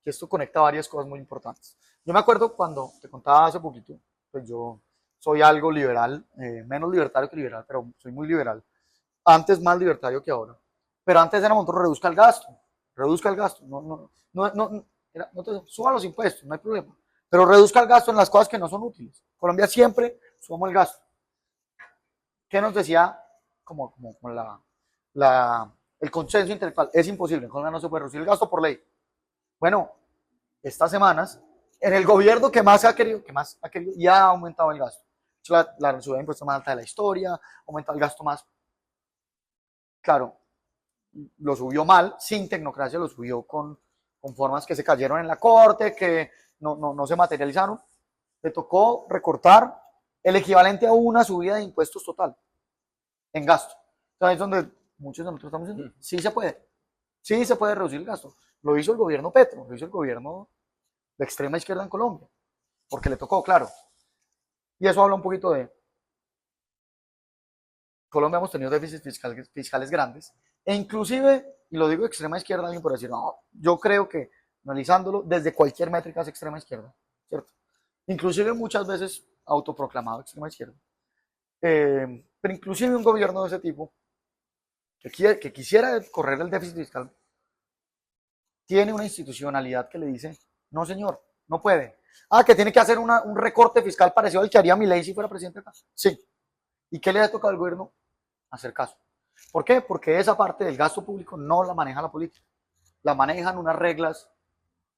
S2: que esto conecta varias cosas muy importantes. Yo me acuerdo cuando te contaba hace poquito, pues yo soy algo liberal, menos libertario que liberal, pero soy muy liberal. Antes más libertario que ahora. Pero antes era monto, reduzca el gasto. Suban los impuestos, no hay problema. Pero reduzca el gasto en las cosas que no son útiles. Colombia siempre suma el gasto. ¿Qué nos decía como el consenso intelectual? Es imposible, en Colombia no se puede reducir el gasto por ley. Bueno, estas semanas, en el gobierno que más ha querido, y ha aumentado el gasto. La subida de impuestos más alta de la historia, ha aumentado el gasto más. Claro, lo subió mal, sin tecnocracia, lo subió con formas que se cayeron en la corte, que no se materializaron. Le tocó recortar el equivalente a una subida de impuestos total en gasto. Entonces es donde muchos de nosotros estamos diciendo, sí se puede reducir el gasto. Lo hizo el gobierno Petro, lo hizo el gobierno de extrema izquierda en Colombia, porque le tocó, claro. Y eso habla un poquito de Colombia. Hemos tenido déficits fiscales grandes, e inclusive, y lo digo de extrema izquierda, alguien por decir, no, yo creo que analizándolo desde cualquier métrica es extrema izquierda, ¿cierto? Inclusive muchas veces autoproclamado extrema izquierda. Pero inclusive un gobierno de ese tipo, que quisiera correr el déficit fiscal, tiene una institucionalidad que le dice, no señor, no puede. Ah, que tiene que hacer un recorte fiscal parecido al que haría Milei si fuera presidente acá. Sí. ¿Y qué le ha tocado al gobierno? Hacer caso. ¿Por qué? Porque esa parte del gasto público no la maneja la política, la manejan unas reglas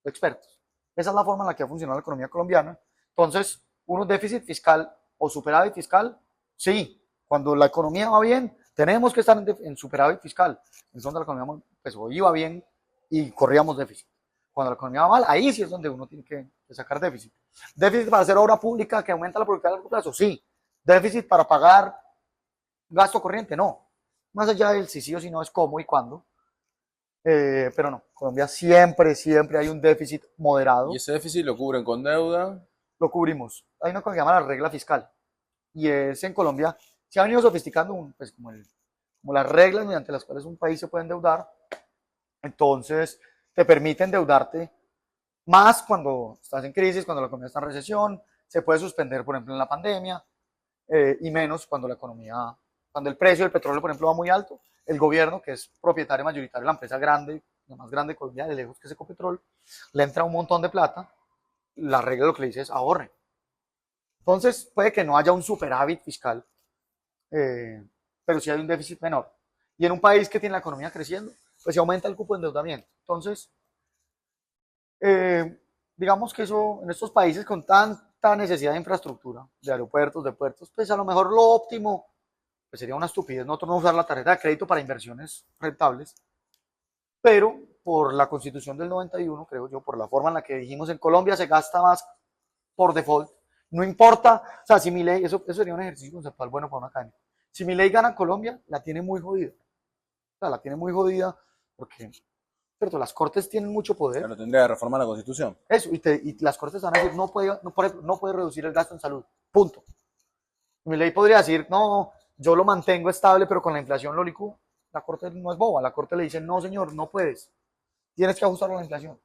S2: de expertos. Esa es la forma en la que ha funcionado la economía colombiana. Entonces, uno déficit fiscal o superávit fiscal, sí, cuando la economía va bien, tenemos que estar en superávit fiscal. En donde la economía pues, o iba bien y corríamos déficit. Cuando la economía va mal, ahí sí es donde uno tiene que sacar déficit. Déficit para hacer obra pública que aumenta la productividad a largo plazo, sí. Déficit para pagar gasto corriente, no. Más allá del si sí o si no, es cómo y cuándo. Pero no, Colombia siempre hay un déficit
S1: Y
S2: moderado.
S1: ese déficit lo cubren con deuda.
S2: Lo cubrimos. Hay una cosa que se llama la regla fiscal. Y es en Colombia, se ha venido sofisticando pues, como las reglas mediante las cuales un país se puede endeudar. Entonces, te permite endeudarte más cuando estás en crisis, cuando la economía está en recesión. Se puede suspender, por ejemplo, en la pandemia. Y menos cuando la economía, cuando el precio del petróleo, por ejemplo, va muy alto. El gobierno, que es propietario mayoritario de la empresa grande, la más grande de Colombia, de lejos que es Ecopetrol, le entra un montón de plata. La regla lo que le dice es ahorre. Entonces, puede que no haya un superávit fiscal, pero sí hay un déficit menor. Y en un país que tiene la economía creciendo, pues se aumenta el cupo de endeudamiento. Entonces, digamos que eso, en estos países con tanta necesidad de infraestructura, de aeropuertos, de puertos, pues a lo mejor lo óptimo pues sería una estupidez nosotros no usar la tarjeta de crédito para inversiones rentables, pero por la constitución del 91, creo yo, por la forma en la que dijimos en Colombia se gasta más por default, no importa, o sea, si mi ley, eso sería un ejercicio conceptual bueno para una academia. Si mi ley gana Colombia, la tiene muy jodida. O sea, la tiene muy jodida porque, cierto, las cortes tienen mucho poder.
S1: Claro, tendría que reformar la Constitución.
S2: Eso, y las cortes van a decir, no puede reducir el gasto en salud, punto. Mi ley podría decir, no, yo lo mantengo estable, pero con la inflación lo licúo. La corte no es boba, la corte le dice, no señor, no puedes, tienes que ajustarlo a la inflación.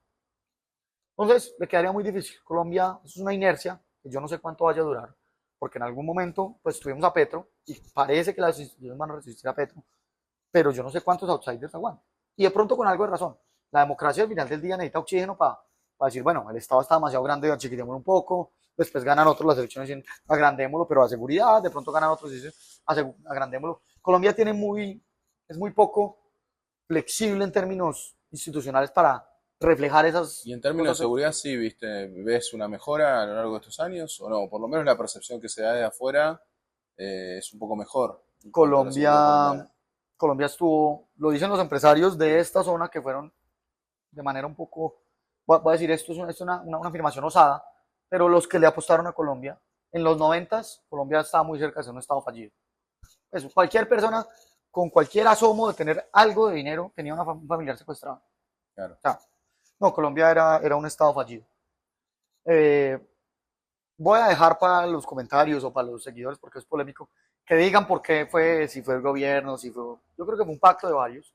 S2: Entonces, le quedaría muy difícil. Colombia, eso es una inercia que yo no sé cuánto vaya a durar, porque en algún momento, pues tuvimos a Petro, y parece que las instituciones van a resistir a Petro, pero yo no sé cuántos outsiders aguantan. Y de pronto con algo de razón. La democracia al final del día necesita oxígeno para decir, bueno, el Estado está demasiado grande, achiquitémoslo un poco, después ganan otros las elecciones y dicen, agrandémoslo, pero a seguridad, de pronto ganan otros y dicen, agrandémoslo. Colombia es muy poco flexible en términos institucionales para reflejar esas
S1: Y en términos de
S2: cosas.
S1: seguridad, sí, viste, ¿ves una mejora a lo largo de estos años? ¿O no? Por lo menos la percepción que se da de afuera es un poco mejor en cuanto a la seguridad colombiana.
S2: Colombia estuvo, lo dicen los empresarios de esta zona que fueron de manera un poco, voy a decir, esto es una afirmación osada, pero los que le apostaron a Colombia, en los 90 Colombia estaba muy cerca de ser un estado fallido. Pues cualquier persona con cualquier asomo de tener algo de dinero tenía un familiar secuestrado.
S1: Claro.
S2: O sea, no, Colombia era un estado fallido. Eh, Voy a dejar para los comentarios o para los seguidores, porque es polémico, que digan por qué fue, si fue el gobierno, si fue... Yo creo que fue un pacto de varios,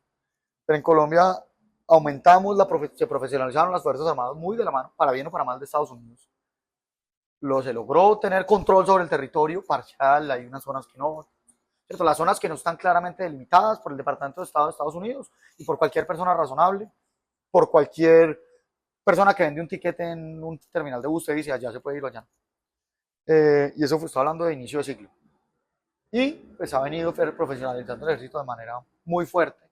S2: pero en Colombia aumentamos, se profesionalizaron las Fuerzas Armadas muy de la mano, para bien o para mal de Estados Unidos. Se logró tener control sobre el territorio parcial, hay unas zonas que no, ¿cierto? Las zonas que no están claramente delimitadas por el Departamento de Estado de Estados Unidos y por cualquier persona razonable, por cualquier persona que vende un tiquete en un terminal de bus y dice allá se puede ir allá. Y eso estoy hablando de inicio de siglo. Y pues ha venido profesionalizando el ejército de manera muy fuerte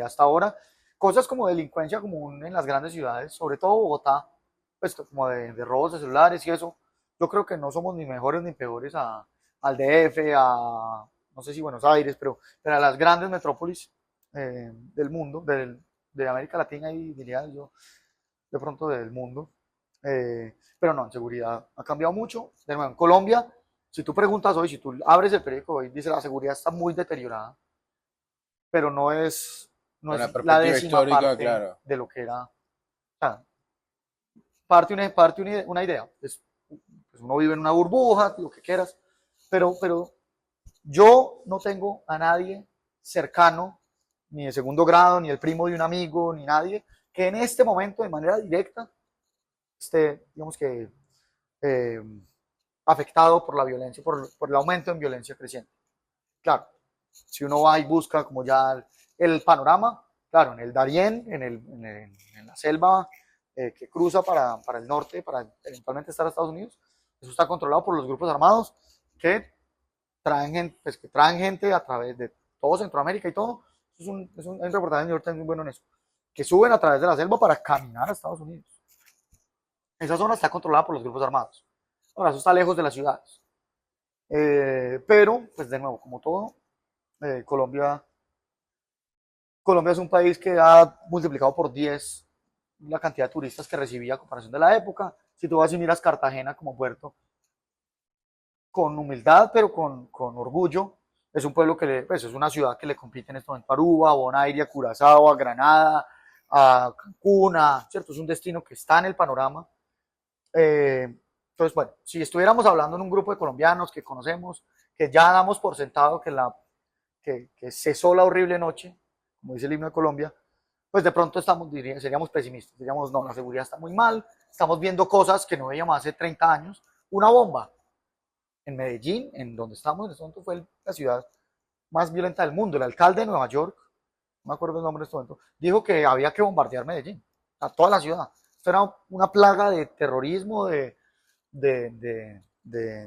S2: hasta ahora. Cosas como delincuencia común en las grandes ciudades, sobre todo Bogotá, pues como de robos de celulares y eso, yo creo que no somos ni mejores ni peores al DF, no sé si Buenos Aires, pero a las grandes metrópolis del mundo, de América Latina y diría yo, de pronto del mundo. Pero no, en seguridad ha cambiado mucho. De nuevo, en Colombia, si tú preguntas hoy, si tú abres el periódico hoy, dice la seguridad está muy deteriorada, pero no es no
S1: Con la
S2: es la
S1: perspectiva
S2: décima
S1: histórica,
S2: parte
S1: claro.
S2: de lo que era. O sea, una idea. Pues uno vive en una burbuja, lo que quieras, pero yo no tengo a nadie cercano, ni de segundo grado, ni el primo de un amigo, ni nadie, que en este momento, de manera directa, esté, digamos que, eh, afectado por la violencia, por el aumento en violencia creciente. Claro, si uno va y busca como ya el panorama, claro, en el Darién, en la selva que cruza para el norte, para eventualmente estar a Estados Unidos, eso está controlado por los grupos armados que traen gente, pues, que traen gente a través de todo Centroamérica y todo. Hay un reportaje en New York Times muy bueno en eso, que suben a través de la selva para caminar a Estados Unidos. Esa zona está controlada por los grupos armados. Ahora, eso está lejos de las ciudades. Pero, pues de nuevo, como todo, Colombia es un país que ha multiplicado por 10 la cantidad de turistas que recibía a comparación de la época. Si tú vas y miras Cartagena como puerto, con humildad, pero con orgullo, es un pueblo pues es una ciudad que le compite en este momento a Aruba, a Bonaire, a Curazao, a Granada, a Cancún, ¿cierto? Es un destino que está en el panorama. Entonces, bueno, si estuviéramos hablando en un grupo de colombianos que conocemos, que ya damos por sentado que cesó la horrible noche, como dice el himno de Colombia, pues de pronto seríamos pesimistas, diríamos, no, la seguridad está muy mal, estamos viendo cosas que no veíamos hace 30 años, una bomba en Medellín, en donde estamos en este momento, fue la ciudad más violenta del mundo. El alcalde de Nueva York, no me acuerdo el nombre en este momento, dijo que había que bombardear Medellín, a toda la ciudad. Esto era una plaga de terrorismo, de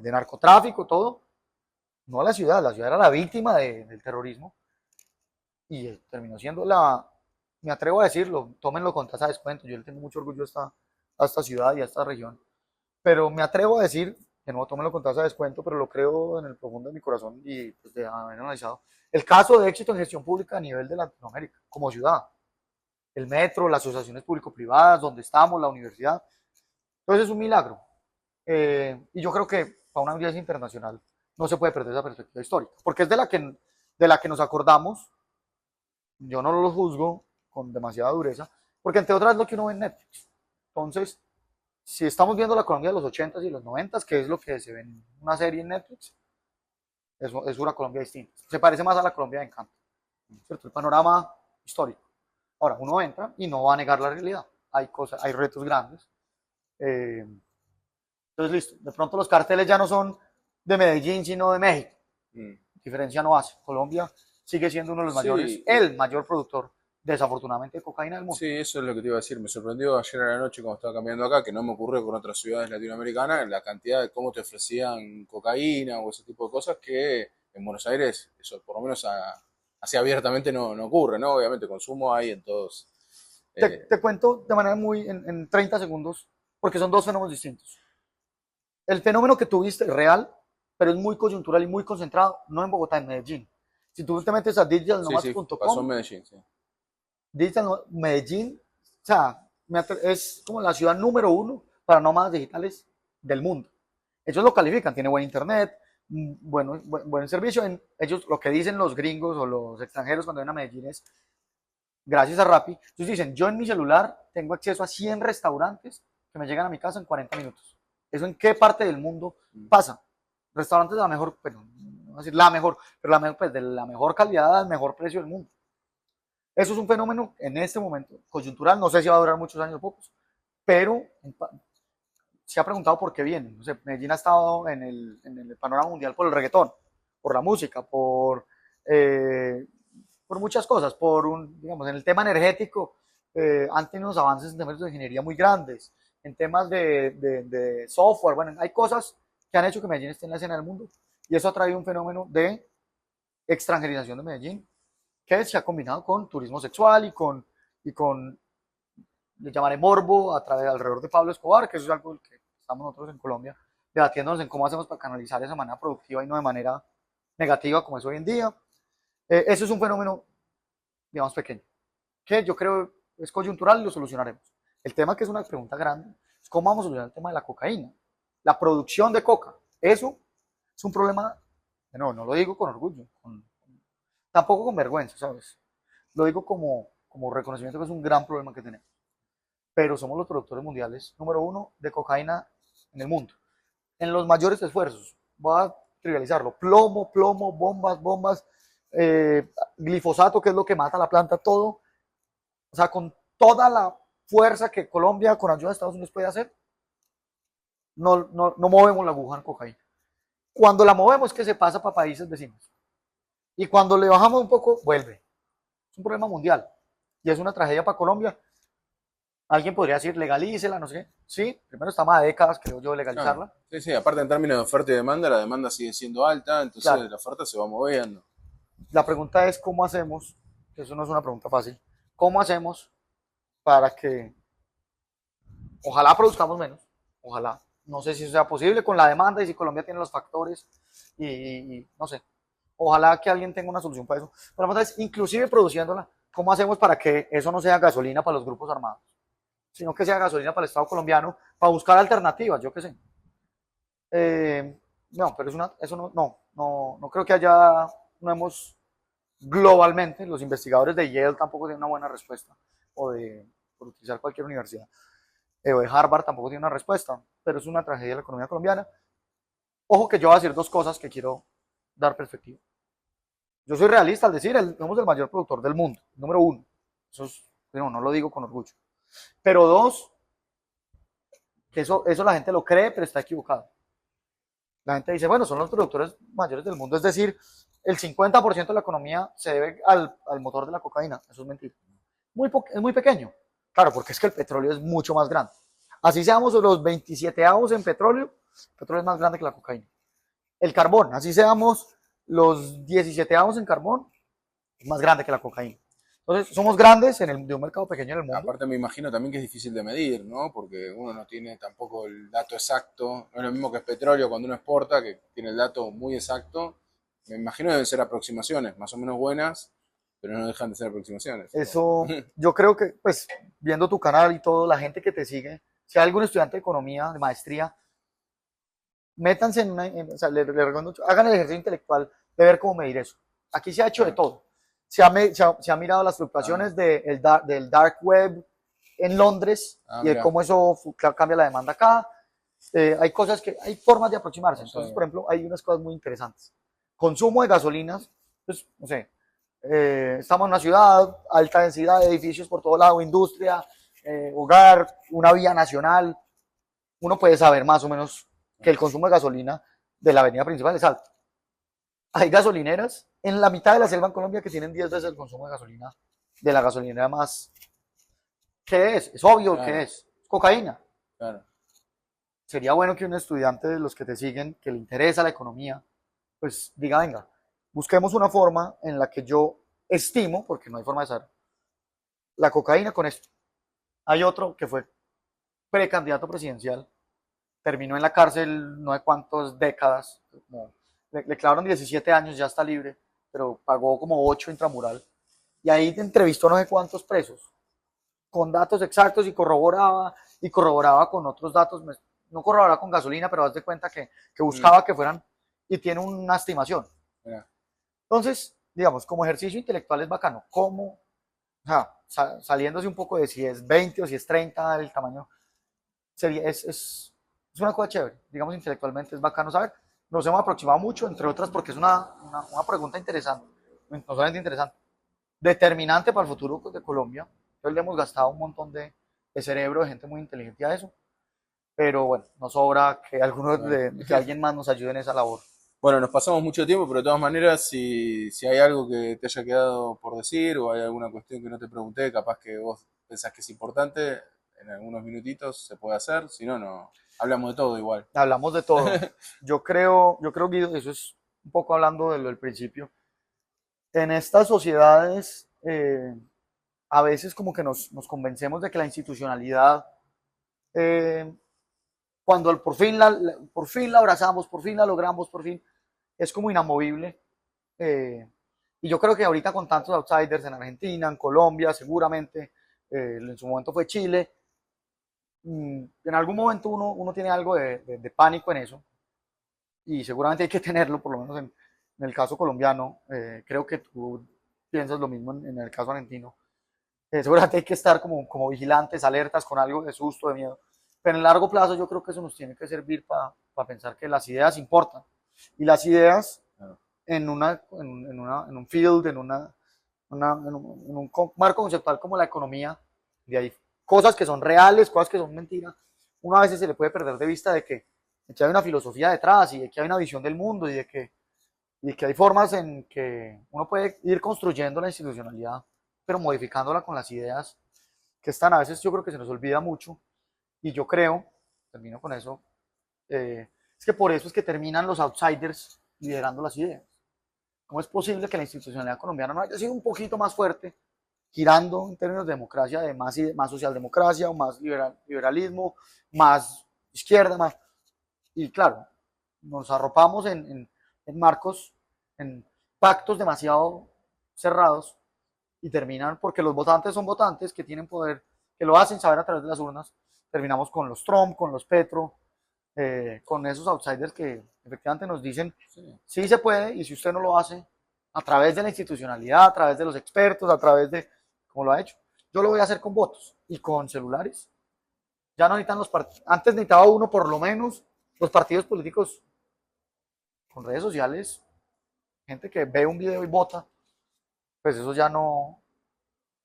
S2: narcotráfico, todo. No la ciudad era la víctima del terrorismo y terminó siendo me atrevo a decirlo, tómenlo con tasa de descuento, yo le tengo mucho orgullo a esta ciudad y a esta región, pero me atrevo a decir, que no, tómenlo con tasa de descuento, pero lo creo en el profundo de mi corazón y pues, de haber analizado, el caso de éxito en gestión pública a nivel de Latinoamérica, como ciudad, el metro, las asociaciones público-privadas, donde estamos, la universidad, entonces es un milagro. Y yo creo que para una audiencia internacional no se puede perder esa perspectiva histórica, porque es de la que nos acordamos. Yo no lo juzgo con demasiada dureza, porque entre otras es lo que uno ve en Netflix. Entonces, si estamos viendo la Colombia de los 80s y los 90s, que es lo que se ve en una serie en Netflix, es una Colombia distinta. Se parece más a la Colombia de Encanto, ¿cierto? El panorama histórico. Ahora, uno entra y no va a negar la realidad. Hay retos grandes. Eh, entonces, listo. De pronto los carteles ya no son de Medellín, sino de México. Diferencia no hace. Colombia sigue siendo uno de los mayores,
S1: Sí,
S2: el mayor productor, desafortunadamente, de cocaína del mundo.
S1: sí, eso es lo que te iba a decir. Me sorprendió ayer a la noche cuando estaba caminando acá, que no me ocurrió con otras ciudades latinoamericanas, la cantidad de cómo te ofrecían cocaína o ese tipo de cosas que en Buenos Aires, eso por lo menos así abiertamente no ocurre, ¿no? Obviamente consumo hay en todos.
S2: Te,
S1: eh,
S2: te cuento de manera en 30 segundos, porque son dos fenómenos distintos. El fenómeno que tuviste es real, pero es muy coyuntural y muy concentrado, no en Bogotá, en Medellín. Si tú te metes a
S1: sí, sí, pasó en
S2: digitalnomads.com,
S1: Medellín, sí.
S2: Medellín, o sea, es como la ciudad número uno para nómadas digitales del mundo. Ellos lo califican, tiene buen internet, buen servicio. Ellos lo que dicen los gringos o los extranjeros cuando vienen a Medellín es, gracias a Rappi, ellos dicen, yo en mi celular tengo acceso a 100 restaurantes que me llegan a mi casa en 40 minutos. ¿Eso en qué parte del mundo pasa? Restaurantes de la mejor, bueno, no voy a decir la mejor, pero pues de la mejor calidad al mejor precio del mundo. Eso es un fenómeno en este momento coyuntural, no sé si va a durar muchos años o pocos, pero se ha preguntado por qué viene. No sé, Medellín ha estado en el panorama mundial por el reggaetón, por la música, por muchas cosas, digamos, en el tema energético han tenido unos avances en temas de ingeniería muy grandes, en temas de software, bueno, hay cosas que han hecho que Medellín esté en la escena del mundo y eso ha traído un fenómeno de extranjerización de Medellín que se ha combinado con turismo sexual y con le llamaré morbo alrededor de Pablo Escobar, que eso es algo que estamos nosotros en Colombia debatiéndonos en cómo hacemos para canalizar esa manera productiva y no de manera negativa como es hoy en día. Eso es un fenómeno, digamos, pequeño, que yo creo es coyuntural y lo solucionaremos. El tema que es una pregunta grande es cómo vamos a solucionar el tema de la cocaína, la producción de coca. Eso es un problema, no lo digo con orgullo, tampoco con vergüenza, ¿sabes? Lo digo como reconocimiento que es un gran problema que tenemos. Pero somos los productores mundiales número uno de cocaína en el mundo. En los mayores esfuerzos, voy a trivializarlo, plomo, bombas, glifosato, que es lo que mata la planta, todo. O sea, con toda la fuerza que Colombia, con ayuda de Estados Unidos, puede hacer, no movemos la aguja en cocaína. Cuando la movemos, que se pasa para países vecinos. Y cuando le bajamos un poco, vuelve. Es un problema mundial. Y es una tragedia para Colombia. Alguien podría decir, legalícela, no sé. Sí, primero estamos a décadas, creo yo, de legalizarla.
S1: Claro. Sí, sí, aparte en términos de oferta y demanda, la demanda sigue siendo alta, entonces
S2: Claro.
S1: la oferta se va moviendo.
S2: La pregunta es, ¿cómo hacemos? Eso no es una pregunta fácil. ¿Cómo hacemos para que, ojalá produzcamos menos, ojalá, no sé si eso sea posible con la demanda y si Colombia tiene los factores y no sé, ojalá que alguien tenga una solución para eso. Pero la pregunta es, inclusive produciéndola, ¿cómo hacemos para que eso no sea gasolina para los grupos armados, sino que sea gasolina para el Estado colombiano, para buscar alternativas, yo qué sé? No, pero eso no creo que haya, no hemos globalmente, los investigadores de Yale tampoco tienen una buena respuesta, o por utilizar cualquier universidad, o de Harvard tampoco tiene una respuesta, pero es una tragedia de la economía colombiana. Ojo que yo voy a decir dos cosas que quiero dar perspectiva. Yo soy realista al decir, somos el mayor productor del mundo, número uno. Eso es, no lo digo con orgullo. Pero dos, que eso la gente lo cree, pero está equivocado. La gente dice, bueno, son los productores mayores del mundo, es decir, el 50% de la economía se debe al motor de la cocaína. Eso es mentira. Es muy pequeño. Claro, porque es que el petróleo es mucho más grande. Así seamos los 27avos en petróleo, el petróleo es más grande que la cocaína. El carbón, así seamos los 17avos en carbón, es más grande que la cocaína. Entonces, somos grandes de un mercado pequeño en el mundo.
S1: Aparte me imagino también que es difícil de medir, ¿no? Porque uno no tiene tampoco el dato exacto. No es lo mismo que es petróleo cuando uno exporta, que tiene el dato muy exacto. Me imagino que deben ser aproximaciones más o menos buenas, pero no dejan de ser aproximaciones.
S2: Eso, yo creo que, pues, viendo tu canal y todo, la gente que te sigue, si hay algún estudiante de economía, de maestría, métanse o sea, les recomiendo mucho, hagan el ejercicio intelectual de ver cómo medir eso. Aquí se ha hecho de todo. Se ha mirado las fluctuaciones del dark web en Londres y de
S1: Mira.
S2: cómo eso cambia la demanda acá. Hay formas de aproximarse.
S1: No
S2: Entonces,
S1: sé.
S2: por ejemplo, hay unas cosas muy interesantes. Consumo de gasolinas, pues, no sé, estamos en una ciudad, alta densidad de edificios por todo lado, industria, hogar, una vía nacional. Uno puede saber más o menos que el consumo de gasolina de la avenida principal es alto. Hay gasolineras en la mitad de la selva en Colombia que tienen 10 veces el consumo de gasolina de la gasolinera más. ¿Qué es? Es obvio
S1: Claro,
S2: que es cocaína.
S1: claro.
S2: Sería bueno que un estudiante de los que te siguen, que le interesa la economía, pues diga, venga, busquemos una forma en la que yo estimo, porque no hay forma de saber, la cocaína con esto. Hay otro que fue precandidato presidencial, terminó en la cárcel no sé cuántas décadas, le clavaron 17 años, ya está libre, pero pagó como 8 intramural. Y ahí entrevistó no sé cuántos presos, con datos exactos y corroboraba con otros datos, no corroboraba con gasolina, pero haz de cuenta que buscaba que fueran, y tiene una estimación.
S1: Mira.
S2: Entonces, digamos, como ejercicio intelectual es bacano, como, o sea, saliéndose un poco de si es 20 o si es 30 el tamaño, es una cosa chévere, digamos, intelectualmente es bacano saber. Nos hemos aproximado mucho, entre otras, porque es una pregunta interesante, no solamente interesante, determinante para el futuro de Colombia. Entonces le hemos gastado un montón de cerebro de gente muy inteligente a eso, pero bueno, nos sobra que, que alguien más nos ayude en esa labor.
S1: Bueno, nos pasamos mucho tiempo, pero de todas maneras, si hay algo que te haya quedado por decir o hay alguna cuestión que no te pregunté, capaz que vos pensás que es importante, en algunos minutitos se puede hacer, si no, no, hablamos de todo igual.
S2: Hablamos de todo. Yo creo, Guido, eso es un poco hablando de lo del principio. En estas sociedades, a veces como que nos convencemos de que la institucionalidad, eh, cuando por fin la abrazamos, por fin la logramos, por fin, es como inamovible. Y yo creo que ahorita con tantos outsiders en Argentina, en Colombia, seguramente, en su momento fue Chile, en algún momento uno tiene algo de pánico en eso, y seguramente hay que tenerlo, por lo menos en el caso colombiano. Creo que tú piensas lo mismo en el caso argentino. Seguramente hay que estar como vigilantes, alertas, con algo de susto, de miedo. Pero en el largo plazo yo creo que eso nos tiene que servir para pensar que las ideas importan. Y las ideas en un field, en un marco conceptual como la economía, de ahí cosas que son reales, cosas que son mentiras, uno a veces se le puede perder de vista de que hay una filosofía detrás y de que hay una visión del mundo y que hay formas en que uno puede ir construyendo la institucionalidad, pero modificándola con las ideas que están. A veces yo creo que se nos olvida mucho y yo creo, termino con eso, es que por eso es que terminan los outsiders liderando las ideas. ¿Cómo es posible que la institucionalidad colombiana no haya sido un poquito más fuerte, girando en términos de democracia, de más socialdemocracia o más liberalismo, más izquierda, más... Y claro, nos arropamos en marcos, en pactos demasiado cerrados y terminan, porque los votantes son votantes que tienen poder, que lo hacen saber a través de las urnas, terminamos con los Trump, con los Petro, con esos outsiders que efectivamente nos dicen
S1: Sí.
S2: sí se puede y si usted no lo hace a través de la institucionalidad, a través de los expertos, a través de como lo ha hecho, yo lo voy a hacer con votos y con celulares. Ya no necesitan los partidos, antes necesitaba uno por lo menos los partidos políticos con redes sociales, gente que ve un video y vota, pues eso ya no,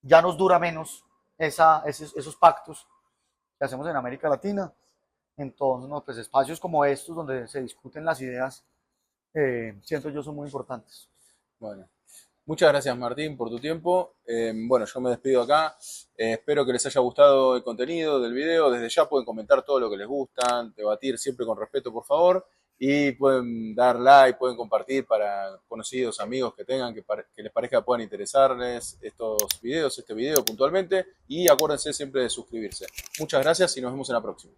S2: ya nos dura menos esos pactos que hacemos en América Latina. Entonces, no, pues espacios como estos donde se discuten las ideas, siento yo son muy importantes.
S1: Bueno, muchas gracias Martín por tu tiempo. Bueno, yo me despido acá. Espero que les haya gustado el contenido del video. Desde ya pueden comentar todo lo que les gusta, debatir siempre con respeto, por favor. Y pueden dar like, pueden compartir para conocidos, amigos que tengan, que les parezca que puedan interesarles estos videos, este video puntualmente. Y acuérdense siempre de suscribirse. Muchas gracias y nos vemos en la próxima.